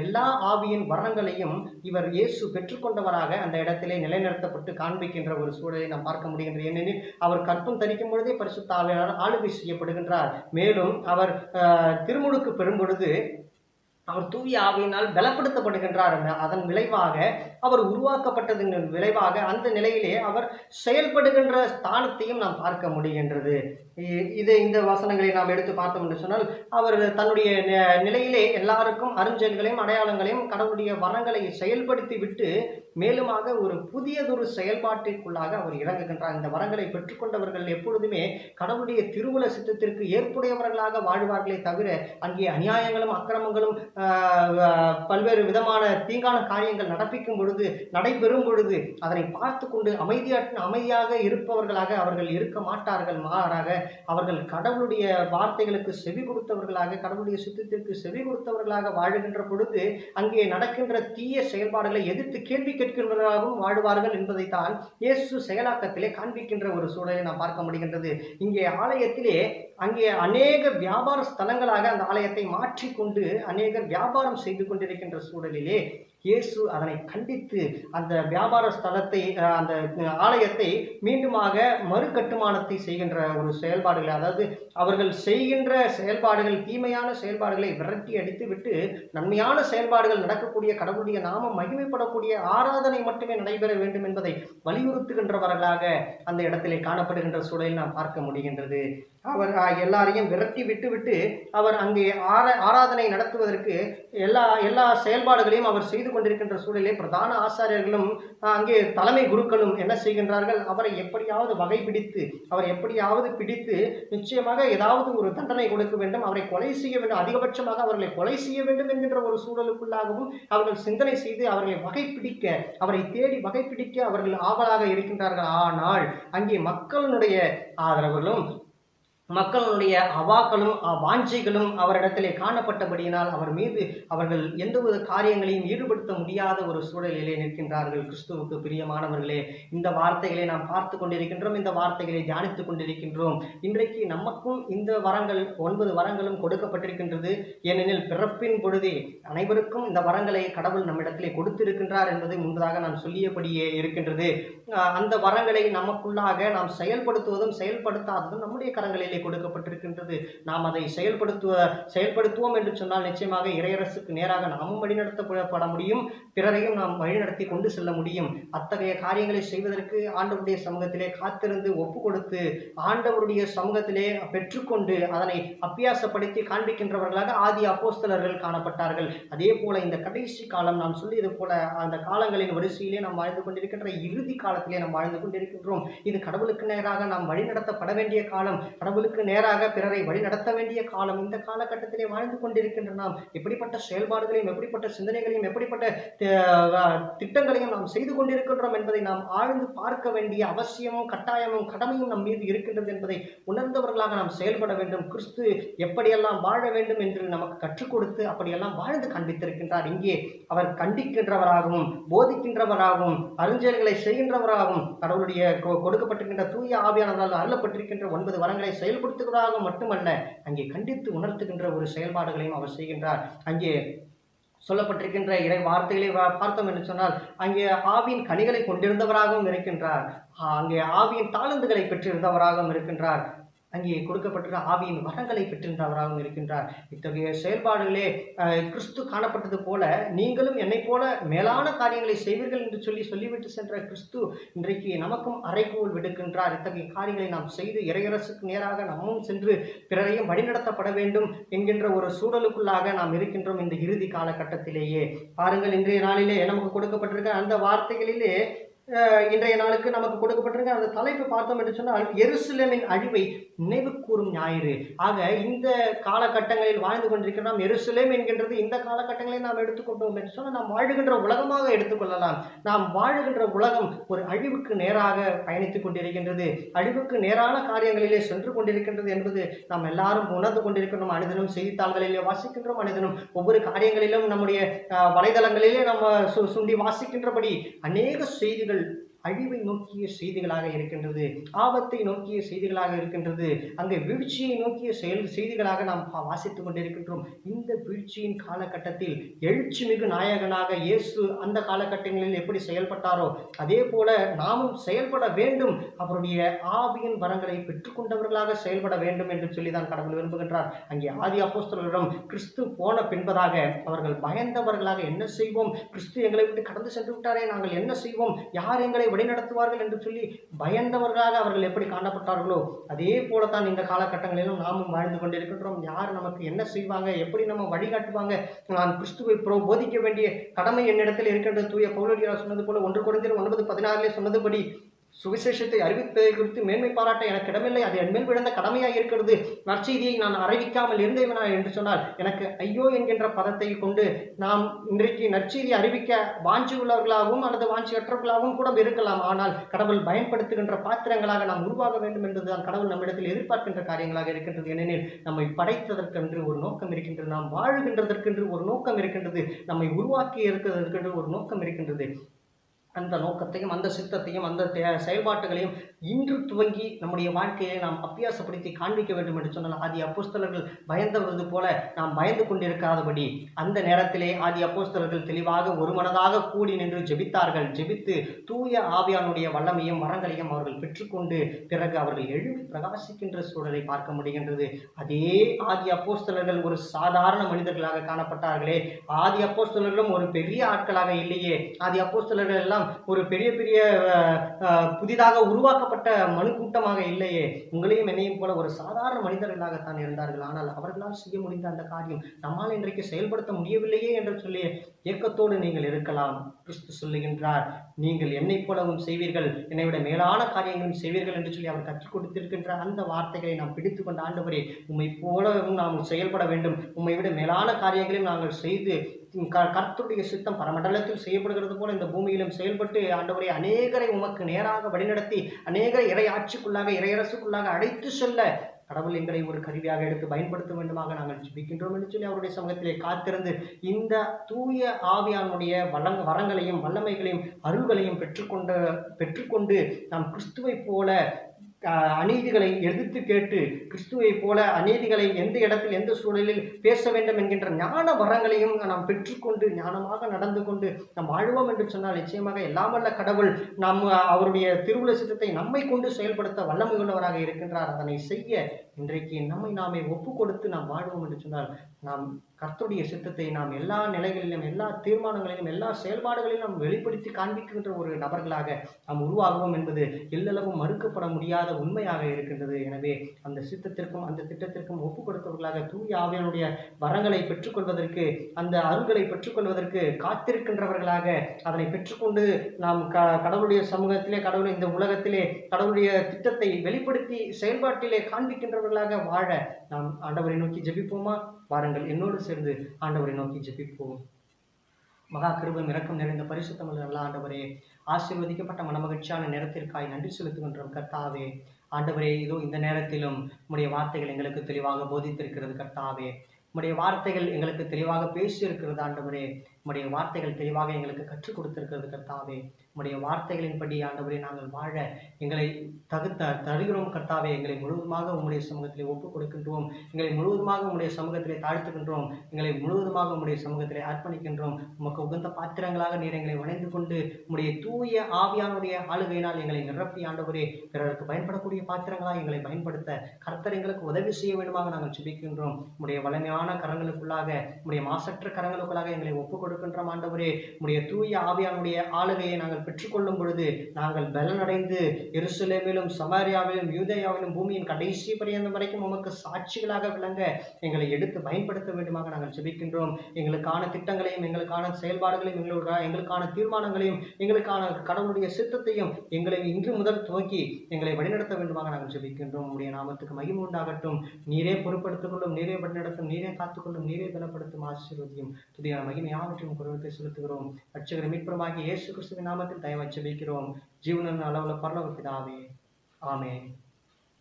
எல்லா ஆவியின் வரங்களையும் இவர் இயேசு பெற்றுக்கொண்டவராக அந்த இடத்திலே நிலைநிறுத்தப்பட்டு காண்பிக்கின்ற ஒரு சூழலை நாம் பார்க்க முடிகின்றது. ஏனெனில் அவர் கற்பம் தரிக்கும் பொழுதே பரிசுத்த ஆவியானவர் ஆளுகை செய்யப்படுகின்றார். மேலும் அவர் திருமுழுக்கு பெறும் பொழுது அவர் தூய ஆவியினால் பலப்படுத்தப்படுகின்றார். அதன் விளைவாக அவர் உருவாக்கப்பட்டதன் விளைவாக அந்த நிலையிலே அவர் செயல்படுகின்ற ஸ்தானத்தையும் நாம் பார்க்க முடிகின்றது. இந்த வசனங்களை நாம் எடுத்து பார்த்தோம் என்று சொன்னால், அவர் தன்னுடைய நிலையிலே எல்லாருக்கும் அருஞ்செயல்களையும் அடையாளங்களையும் கடவுளுடைய வரங்களை செயல்படுத்தி விட்டு மேலுமாக ஒரு புதியதொரு செயல்பாட்டிற்குள்ளாக அவர் இறங்குகின்றார். இந்த வரங்களை பெற்றுக்கொண்டவர்கள் எப்பொழுதுமே கடவுளுடைய திருவுள சித்தத்திற்கு ஏற்புடையவர்களாக வாழ்வார்களே தவிர அங்கே அநியாயங்களும் அக்கிரமங்களும் பல்வேறு விதமான தீங்கான காரியங்கள் நடைபெறும் பொழுது அதனை பார்த்து கொண்டு அமைதியாக இருப்பவர்களாக அவர்கள் இருக்க மாட்டார்கள். மாறாக அவர்கள் கடவுளுடைய வார்த்தைகளுக்கு செவி கொடுத்தவர்களாக, கடவுளுடைய சித்தத்திற்கு செவி கொடுத்தவர்களாக வாழுகின்ற பொழுது அங்கே நடக்கின்ற தீய செயல்பாடுகளை எதிர்த்து கேள்வி கேட்கின்றவர்களாகவும் வாழ்வார்கள் என்பதைத்தான் இயேசு செயலாக்கத்திலே காண்பிக்கின்ற ஒரு சூழலை நாம் பார்க்க முடிகின்றது. இங்கே ஆலயத்திலே அங்கே அநேக வியாபார ஸ்தலங்களாக அந்த ஆலயத்தை மாற்றிக்கொண்டு அநேகர் வியாபாரம் செய்து கொண்டிருக்கின்ற சூழலிலே இயேசு அதனை கண்டித்து அந்த வியாபார ஸ்தலத்தை, அந்த ஆலயத்தை மீண்டுமாக மறுகட்டுமானத்தை செய்கின்ற ஒரு செயல்பாடுகளை, அதாவது அவர்கள் செய்கின்ற செயல்பாடுகள், தீமையான செயல்பாடுகளை விரட்டி அடித்து விட்டு நன்மையான செயல்பாடுகள் நடக்கக்கூடிய, கடவுளுடைய நாமம் மகிமைப்படக்கூடிய ஆராதனை மட்டுமே நடைபெற வேண்டும் என்பதை வலியுறுத்துகின்றவர்களாக அந்த இடத்திலே காணப்படுகின்ற சூழலில் நாம் பார்க்க முடிகின்றது. அவர் எல்லாரையும் விரட்டி விட்டு அவர் அங்கே ஆராதனை நடத்துவதற்கு எல்லா செயல்பாடுகளையும் அவர் செய்து கொண்டிருக்கின்ற சூழலிலே பிரதான ஆசாரியர்களும் அங்கே தலைமை குருக்களும் என்ன செய்கின்றார்கள்? அவரை எப்படியாவது பிடித்து நிச்சயமாக ஏதாவது ஒரு தண்டனை கொடுக்க வேண்டும், அவரை கொலை செய்ய வேண்டும், அதிகபட்சமாக அவர்களை கொலை செய்ய வேண்டும் என்கின்ற ஒரு சூழலுக்குள்ளாகவும் அவர்கள் சிந்தனை செய்து அவர்களை அவரை தேடி வகைப்பிடிக்க அவர்கள் ஆவலாக இருக்கின்றார்கள். ஆனால் அங்கே மக்களுடைய ஆதரவுகளும் மக்களுடைய அவாக்களும் வாஞ்சைகளும் அவரிடத்திலே காணப்பட்டபடியினால் அவர் மீது அவர்கள் எந்த ஒரு காரியங்களையும் ஈடுபடுத்த முடியாத ஒரு சூழலிலே நிற்கின்றார்கள். கிறிஸ்துவுக்கு பிரியமானவர்களே, இந்த வார்த்தைகளை நாம் பார்த்து கொண்டிருக்கின்றோம், இந்த வார்த்தைகளை தியானித்துக் கொண்டிருக்கின்றோம். இன்றைக்கு நமக்கும் இந்த வரங்கள் 9 வரங்களும் கொடுக்கப்பட்டிருக்கின்றது. ஏனெனில் பிறப்பின் பொழுதே அனைவருக்கும் இந்த வரங்களை கடவுள் நம்மிடத்திலே கொடுத்திருக்கின்றார் என்பது முன்பதாக நான் சொல்லியபடியே இருக்கின்றது. அந்த வரங்களை நமக்குள்ளாக நாம் செயல்படுத்துவதும் செயல்படுத்தாததும் நம்முடைய கரங்களிலே கொடுக்கப்பட்டிருக்கின்றது. நாம் அதை செயல்படுத்துவோம் என்று சொன்னால் நிச்சயமாக இறையரசுக்கு நேராக நாமும் வழிநடத்தப்பட முடியும், பிறரையும் நாம் வழிநடத்தி கொண்டு செல்ல முடியும். அத்தகைய காரியங்களை செய்வதற்கு ஆண்டவருடைய சமூகத்திலே காத்திருந்து ஒப்பு கொடுத்து ஆண்டவருடைய சமூகத்திலே பெற்றுக்கொண்டு அதனை அபியாசப்படுத்தி காண்பிக்கின்றவர்களாக ஆதி அப்போஸ்தலர்கள் காணப்பட்டார்கள். அதே போல இந்த கடைசி காலம், நாம் சொல்லியது போல அந்த காலங்களின் வரிசையிலே நாம் வாழ்ந்து கொண்டிருக்கின்ற இறுதி காலத்திலே நாம் வாழ்ந்து கொண்டிருக்கின்றோம். இது கடவுளுக்கு நேராக நாம் வழிநடத்தப்பட வேண்டிய காலம், கடவுளுக்கு நேராக பிறரை வழி நடத்த வேண்டிய காலம். இந்த காலகட்டத்திலே வாழ்ந்து கொண்டிருக்கின்ற நாம் எப்படிப்பட்ட செயல்பாடுகளையும், எப்படிப்பட்ட சிந்தனைகளையும், எப்படிப்பட்ட திட்டங்களையும் நாம் செய்து கொண்டிருக்கின்றோம் என்பதை நாம் ஆழ்ந்து பார்க்க வேண்டிய அவசியமும் கட்டாயமும் கடமையும் நம் மீது இருக்கின்றது என்பதை உணர்ந்தவர்களாக நாம் செயல்பட வேண்டும். கிறிஸ்து எப்படியெல்லாம் வாழ வேண்டும் என்று நமக்கு கற்றுக் கொடுத்து அப்படியெல்லாம் வாழ்ந்து காண்பித்திருக்கின்றார். இங்கே அவர் கண்டிக்கின்றவராகவும் போதிக்கின்றவராகவும் அருஞ்செயல்களை செய்கின்றவராகவும் கடவுளுடைய கொடுக்கப்பட்டிருக்கின்ற தூய ஆவியானவரால் அருளப்பட்டிருக்கின்ற 9 வரங்களை செயல்படுத்துவதாக மட்டுமல்ல, அங்கே கண்டித்து உணர்த்துகின்ற ஒரு செயல்பாடுகளையும் அவர் செய்கின்றார். அங்கே சொல்லப்பட்டிருக்கின்ற இறை வார்த்தைகளை பார்த்தோம் என்று சொன்னால் அங்கே ஆவியின் கனிகளை கொண்டிருந்தவராகவும் இருக்கின்றார், அங்கே ஆவியின் தாளந்துகளை பெற்றிருந்தவராகவும் இருக்கின்றார். அங்கே கொடுக்கப்பட்டிருக்கிற ஆவியின் வரங்களை பெற்றிருந்தவராகவும் இருக்கின்றார். இத்தகைய செயல்பாடுகளே கிறிஸ்து காணப்பட்டது போல நீங்களும் என்னை போல மேலான காரியங்களை செய்வீர்கள் என்று சொல்லிவிட்டு சென்ற கிறிஸ்து இன்றைக்கு நமக்கும் அறைகூவல் விடுக்கின்றார். இத்தகைய காரியங்களை நாம் செய்து இறையரசுக்கு நேராக நம்மும் சென்று பிறரையும் வழிநடத்தப்பட வேண்டும் என்கின்ற ஒரு சூழலுக்குள்ளாக நாம் இருக்கின்றோம் இந்த இறுதி காலகட்டத்திலேயே. பாருங்கள், இன்றைய நாளிலே நமக்கு கொடுக்கப்பட்டிருக்க அந்த வார்த்தைகளிலே இன்றைய நாளுக்கு நமக்கு கொடுக்கப்பட்டிருக்க அந்த தலைப்பு பார்த்தோம் என்று சொன்னால் எருசலேமின் அழிவை நினைவு கூறும் ஞாயிறு. ஆக இந்த காலகட்டங்களில் வாழ்ந்து கொண்டிருக்கிற நாம் எருசலேம் என்கின்றது இந்த காலகட்டங்களில் நாம் எடுத்துக்கொண்டோம் என்று சொன்னால் நாம் வாழுகின்ற உலகமாக எடுத்துக்கொள்ளலாம். நாம் வாழுகின்ற உலகம் ஒரு அழிவுக்கு நேராக பயணித்துக் கொண்டிருக்கின்றது, அழிவுக்கு நேரான காரியங்களிலே சென்று கொண்டிருக்கின்றது என்பது நாம் எல்லாரும் உணர்ந்து கொண்டிருக்கிறோம். அனுதினம் செய்தித்தாள்களிலே வாசிக்கின்றோம், அனுதினம் ஒவ்வொரு காரியங்களிலும் நம்முடைய வலைதளங்களிலே நம்ம சுண்டி வாசிக்கின்றபடி அநேக செய்திகள் அழிவை நோக்கிய செய்திகளாக இருக்கின்றது, ஆபத்தை நோக்கிய செய்திகளாக இருக்கின்றது, அங்கே வீழ்ச்சியை நோக்கிய செய்திகளாக நாம் வாசித்துக் கொண்டிருக்கின்றோம். இந்த வீழ்ச்சியின் காலகட்டத்தில் எழுச்சி மிகு நாயகனாக இயேசு அந்த காலகட்டங்களில் எப்படி செயல்பட்டாரோ அதே போல நாமும் செயல்பட வேண்டும். அவருடைய ஆவியின் வரங்களை பெற்றுக்கொண்டவர்களாக செயல்பட வேண்டும் என்று சொல்லிதான் கடவுள் விரும்புகின்றார். அங்கே ஆதி அப்போஸ்தலரிடம் கிறிஸ்து போன பின்பதாக அவர்கள் பயந்தவர்களாக என்ன செய்வோம், கிறிஸ்து எங்களை விட்டு கடந்து சென்று விட்டாரே, நாங்கள் என்ன செய்வோம், யார் எங்களை வழிநடத்துவார்கள் என்று சொல்லி பயந்தவர்களாக அவர்கள் எப்படி காணப்பட்டார்களோ அதே போலத்தான் இந்த காலகட்டங்களிலும் நாமும் வாழ்ந்து கொண்டிருக்கின்றோம். யார் நமக்கு என்ன செய்வாங்க, எப்படி நம்ம வழிகாட்டுவாங்க, நான் கிறிஸ்துவை போதிக்க வேண்டிய கடமை என்னிடத்தில் இருக்கின்ற தூய பவுலடியார் சொன்னது போல 1 கொரிந்தியர் 9:16 சொன்னதுபடி சுவிசேஷத்தை அறிவிப்பதை குறித்து மேன்மை பாராட்ட எனக்கு இடமில்லை, அது என்மேல் விழுந்த கடமையாக இருக்கிறது. நற்செய்தியை நான் அறிவிக்காமல் இருந்தேனா என்று சொன்னால் எனக்கு ஐயோ என்கின்ற பதத்தை கொண்டு நாம் இன்றைக்கு நற்செய்தியை அறிவிக்க வாஞ்சி உள்ளவர்களாகவும் அல்லது வாஞ்சியற்றவர்களாகவும் கூட இருக்கலாம். ஆனால் கடவுள் பயன்படுத்துகின்ற பாத்திரங்களாக நாம் உருவாக வேண்டும் என்பதுதான் கடவுள் நம்மிடத்தில் எதிர்பார்க்கின்ற காரியங்களாக இருக்கின்றது. ஏனெனில் நம்மை படைத்ததற்கென்று ஒரு நோக்கம் இருக்கின்றது, நாம் வாழுகின்றதற்கென்று ஒரு நோக்கம் இருக்கின்றது, நம்மை உருவாக்கி இருக்கிறதற்கென்று ஒரு நோக்கம் இருக்கின்றது. அந்த நோக்கத்தையும் அந்த சித்தத்தையும் அந்த செயல்பாட்டுகளையும் இன்று துவங்கி நம்முடைய வாழ்க்கையை நாம் அபியாசப்படுத்தி காண்பிக்க வேண்டும் என்று சொன்னால் ஆதி அப்போஸ்தலர்கள் பயந்தவது போல நாம் பயந்து கொண்டிருக்காதபடி அந்த நேரத்திலே ஆதி அப்போஸ்தலர்கள் தெளிவாக ஒரு மனதாக கூடி நின்று ஜெபித்தார்கள். ஜெபித்து தூய ஆவியானுடைய வல்லமையும் வரங்களையும் அவர்கள் பெற்றுக்கொண்டு பிறகு அவர்கள் எழுப்பி பிரகாசிக்கின்ற சூழலை பார்க்க முடிகின்றது. அதே ஆதி அப்போஸ்தலர்கள் ஒரு சாதாரண மனிதர்களாக காணப்பட்டார்களே, ஆதி அப்போஸ்தலர்களும் ஒரு பெரிய ஆட்களாக இல்லையே, ஆதி அப்போஸ்தலர்கள் எல்லாம் ஒரு பெரிய பெரிய புதிதாக உருவாக்கப்பட்ட மனு கூட்டமாக இல்லையே, உங்களையும் என்னையும் போல ஒரு சாதாரண மனிதர்களாகத்தான் இருந்தார்கள். ஆனால் அவர்களால் செய்ய முடிந்த அந்த காரியம் நம்மால் இன்றைக்கு செயல்படுத்த முடியவில்லையே என்று சொல்லி ஏக்கத்தோடு நீங்கள் இருக்கலாம். கிறிஸ்து சொல்லுகின்றார், நீங்கள் என்னை போலவும் செய்வீர்கள், என்னை விட மேலான காரியங்களும் செய்வீர்கள் என்று சொல்லி அவர் கற்றுக் கொடுத்திருக்கின்ற அந்த வார்த்தைகளை நாம் பிடித்து கொண்ட ஆண்டவரே, உம்மை போலவும் நாம் செயல்பட வேண்டும், உம்மை விட மேலான காரியங்களையும் நாங்கள் செய்து கர்த்தருடைய சித்தம் பரமண்டலத்தில் செய்யப்படுகிறது போல இந்த பூமியிலும் செயல்பட்டு ஆண்டவரே அநேகரை உமக்கு நேராக வழிநடத்தி அநேகரை இறை ஆட்சிக்குள்ளாக இறையரசுக்குள்ளாக அழைத்து செல்ல கடவுள் எங்களை ஒரு கருவியாக எடுத்து பயன்படுத்த வேண்டுமாக நாங்கள் ஜெபிக்கின்றோம் என்று சொல்லி அவருடைய சமூகத்திலே காத்திருந்து இந்த தூய ஆவியானுடைய வரங்களையும் வல்லமைகளையும் அருள்களையும் பெற்றுக்கொண்டு நாம் கிறிஸ்துவை போல அநீதிகளை எதிர்த்து கேட்டு கிறிஸ்துவை போல அநீதிகளை எந்த இடத்தில் எந்த சூழலில் பேச வேண்டும் என்கின்ற ஞான வரங்களையும் நாம் பெற்றுக்கொண்டு ஞானமாக நடந்து கொண்டு நாம் வாழ்வோம் என்று சொன்னால் நிச்சயமாக எல்லாமல்ல கடவுள் நாம் அவருடைய திருவுள சித்தத்தை நம்மை கொண்டு செயல்படுத்த வல்லமை உள்ளவராக இருக்கின்றார். அதனை செய்ய இன்றைக்கு நம்மை நாமே ஒப்பு கொடுத்து நாம் வாழ்வோம் என்று சொன்னால் நாம் கர்த்தருடைய சித்தத்தை நாம் எல்லா நிலைகளிலும் எல்லா தீர்மானங்களிலும் எல்லா செயல்பாடுகளிலும் நாம் வெளிப்படுத்தி காண்பிக்கின்ற ஒரு நபர்களாக நாம் உருவாகுவோம் என்பது எல்லளவும் மறுக்கப்பட முடியாத உண்மையாக இருக்கின்றது. எனவே அந்த சித்தத்திற்கும் அந்த திட்டத்திற்கும் ஒப்பு கொடுத்தவர்களாக தூய ஆவியானுடைய வரங்களை பெற்றுக்கொள்வதற்கு அந்த அருள்களை பெற்றுக்கொள்வதற்கு காத்திருக்கின்றவர்களாக அதனை பெற்றுக்கொண்டு நாம் கடவுளுடைய சமூகத்திலே கடவுள் இந்த உலகத்திலே கடவுளுடைய திட்டத்தை வெளிப்படுத்தி செயல்பாட்டிலே காண்பிக்கின்றவர்களாக வாழ நாம் ஆண்டவரை நோக்கி ஜெபிப்போமா? வாருங்கள், என்னோடு சேர்ந்து ஆண்டவரை நோக்கி ஜெபிப்போம். மகா கிருபையும் இரக்கம் நிறைந்த பரிசுத்தமுள்ள நல்ல ஆண்டவரே, ஆசீர்வதிக்கப்பட்ட மனமகிழ்ச்சியான நேரத்திற்காய் நன்றி செலுத்துகின்றோம் கர்த்தாவே. ஆண்டவரே, இதோ இந்த நேரத்திலும் உம்முடைய வார்த்தைகள் எங்களுக்கு தெளிவாக போதித்திருக்கிறது கர்த்தாவே. உம்முடைய வார்த்தைகள் எங்களுக்கு தெளிவாக பேசி இருக்கிறது ஆண்டவரே. உம்முடைய வார்த்தைகள் தெளிவாக எங்களுக்கு கற்றுக் கொடுத்திருக்கிறது கர்த்தாவே. உம்முடைய வார்த்தைகளின்படி ஆண்டவரே நாங்கள் வாழ எங்களை தருகிறோம் கர்த்தாவே. எங்களை முழுவதுமாக உம்முடைய சமூகத்திலே ஒப்புக் கொடுக்கின்றோம். எங்களை முழுவதுமாக உம்முடைய சமூகத்திலே தாழ்த்துகின்றோம். எங்களை முழுவதுமாக உம்முடைய சமூகத்திலே அர்ப்பணிக்கின்றோம். உமக்கு உகந்த பாத்திரங்களாக நீர் எங்களை வணைந்து கொண்டு உம்முடைய தூய ஆவியானுடைய ஆளுகையினால் எங்களை நிரப்பி ஆண்டவரே பிறருக்கு பயன்படக்கூடிய பாத்திரங்களாக எங்களை பயன்படுத்த கர்த்தர் எங்களுக்கு உதவி செய்ய வேண்டுமாக நாங்கள் ஜெபிக்கின்றோம். உம்முடைய வலிமையான கரங்களுக்குள்ளாக, உம்முடைய மாசற்ற கரங்களுக்குள்ளாக எங்களை ஒப்புக் கொடுக்கின்றோம் ஆண்டவரே. உம்முடைய தூய ஆவியானுடைய ஆளுகையை நாங்கள் பெற்றுக்கொள்ளும் பொழுது நாங்கள் பலனடைந்து எருசலேமிலும் சமாரியாவிலும் யூதேயாவிலும் பூமியின் கடைசி பரியந்தம் வரைக்கும் உமக்கு சாட்சிகளாக விளங்க எங்களை எடுத்து பயன்படுத்த வேண்டுமாக நாங்கள் ஜெபிக்கின்றோம். எங்களுக்கான திட்டங்களையும் எங்களுக்கான செயல்பாடுகளையும் எங்களுக்கான தீர்மானங்களையும் எங்களுக்கான கடவுளுடைய சித்தத்தையும் எங்களை இன்று முதல் துவக்கி எங்களை வழிநடத்த வேண்டுமாக நாங்கள் ஜெபிக்கின்றோம். உம்முடைய நாமத்துக்கு மகிமை உண்டாகட்டும். நீரே பொறுப்படுத்திக் கொள்ளும், நீரே வழிநடத்தும், நீரே காத்துக்கொள்ளும், நீரே பலப்படுத்தும், ஆசீர்வதியும். துதியான மகிமை யாவற்றையும் குரலுக்கு செலுத்துகிறோம். ரட்சகர் மீட்பருமாகிய இயேசு கிறிஸ்துவின் நாமத்தில் தயவாய் ஜெபிக்கிறோம். ஜீவனின் அளவுல பரலோக பிதாவே, ஆமென்.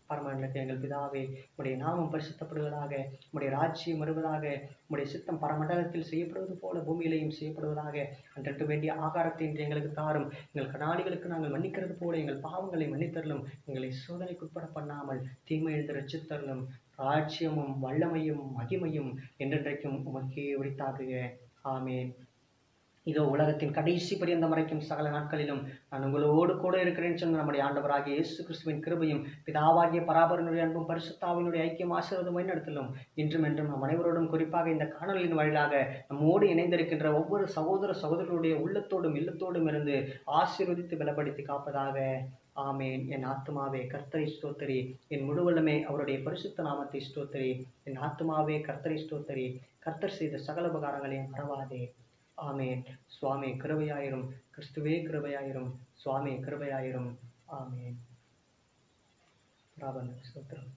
பரமண்டலத்தில் எங்கள் பிதாவே, உம்முடைய நாமம் பரிசுத்தப்படுவதாக, உம்முடைய ராஜ்யம் வருவதாக, உம்முடைய சித்தம் பரமண்டலத்தில் செய்யப்படுவது போல பூமியிலையும் செய்யப்படுவதாக. அன்றற்கு வேண்டிய ஆகாரத்தை இன்று எங்களுக்கு தாரும். எங்கள் கடனாளிகளுக்கு நாங்கள் மன்னிக்கிறது போல எங்கள் பாவங்களை மன்னித்தருளும். எங்களை சோதனைக்குட்பட பண்ணாமல் தீமையிலிருந்து ரட்சித்தருளும். ராஜ்யமும் வல்லமையும் மகிமையும் என்றென்றைக்கும் உமக்கே உரித்தாகுக. ஆமென். இதோ உலகத்தின் கடைசி பரியந்தம் வரைக்கும் சகல நாட்களிலும் நான் உங்களோடு கூட இருக்கிறேன்னு சொன்ன நம்முடைய ஆண்டவராகிய இயேசு கிறிஸ்துவின் கிருபையும் பிதாவாகிய பராபரனுடைய அன்பும் பரிசுத்தாவினுடைய ஐக்கியம் ஆசீர்வாதம் வழிநடத்தலும் இன்றும் என்றும் நம் அனைவரோடும் குறிப்பாக இந்த காணொலியின் வழியாக நம்மோடு இணைந்திருக்கின்ற ஒவ்வொரு சகோதர சகோதரருடைய உள்ளத்தோடும் இல்லத்தோடும் இருந்து ஆசீர்வதித்து பலப்படுத்தி காப்பதாக. ஆமேன். என் ஆத்துமாவே கர்த்தரை ஸ்தோத்தரி, என் முழுவலுமே அவருடைய பரிசுத்த நாமத்தை ஸ்தோத்தரி. என் ஆத்துமாவே கர்த்தரை ஸ்தோத்தரி, கர்த்தர் செய்த சகல உபகாரங்களையும் மறவாதே. ஆமேன். சுவாமி கிருபையாயிரும், கிறிஸ்துவே கிருபையாயிரும், சுவாமி கிருபையாயிரும். ஆமேன். ஸ்தோத்திரம்.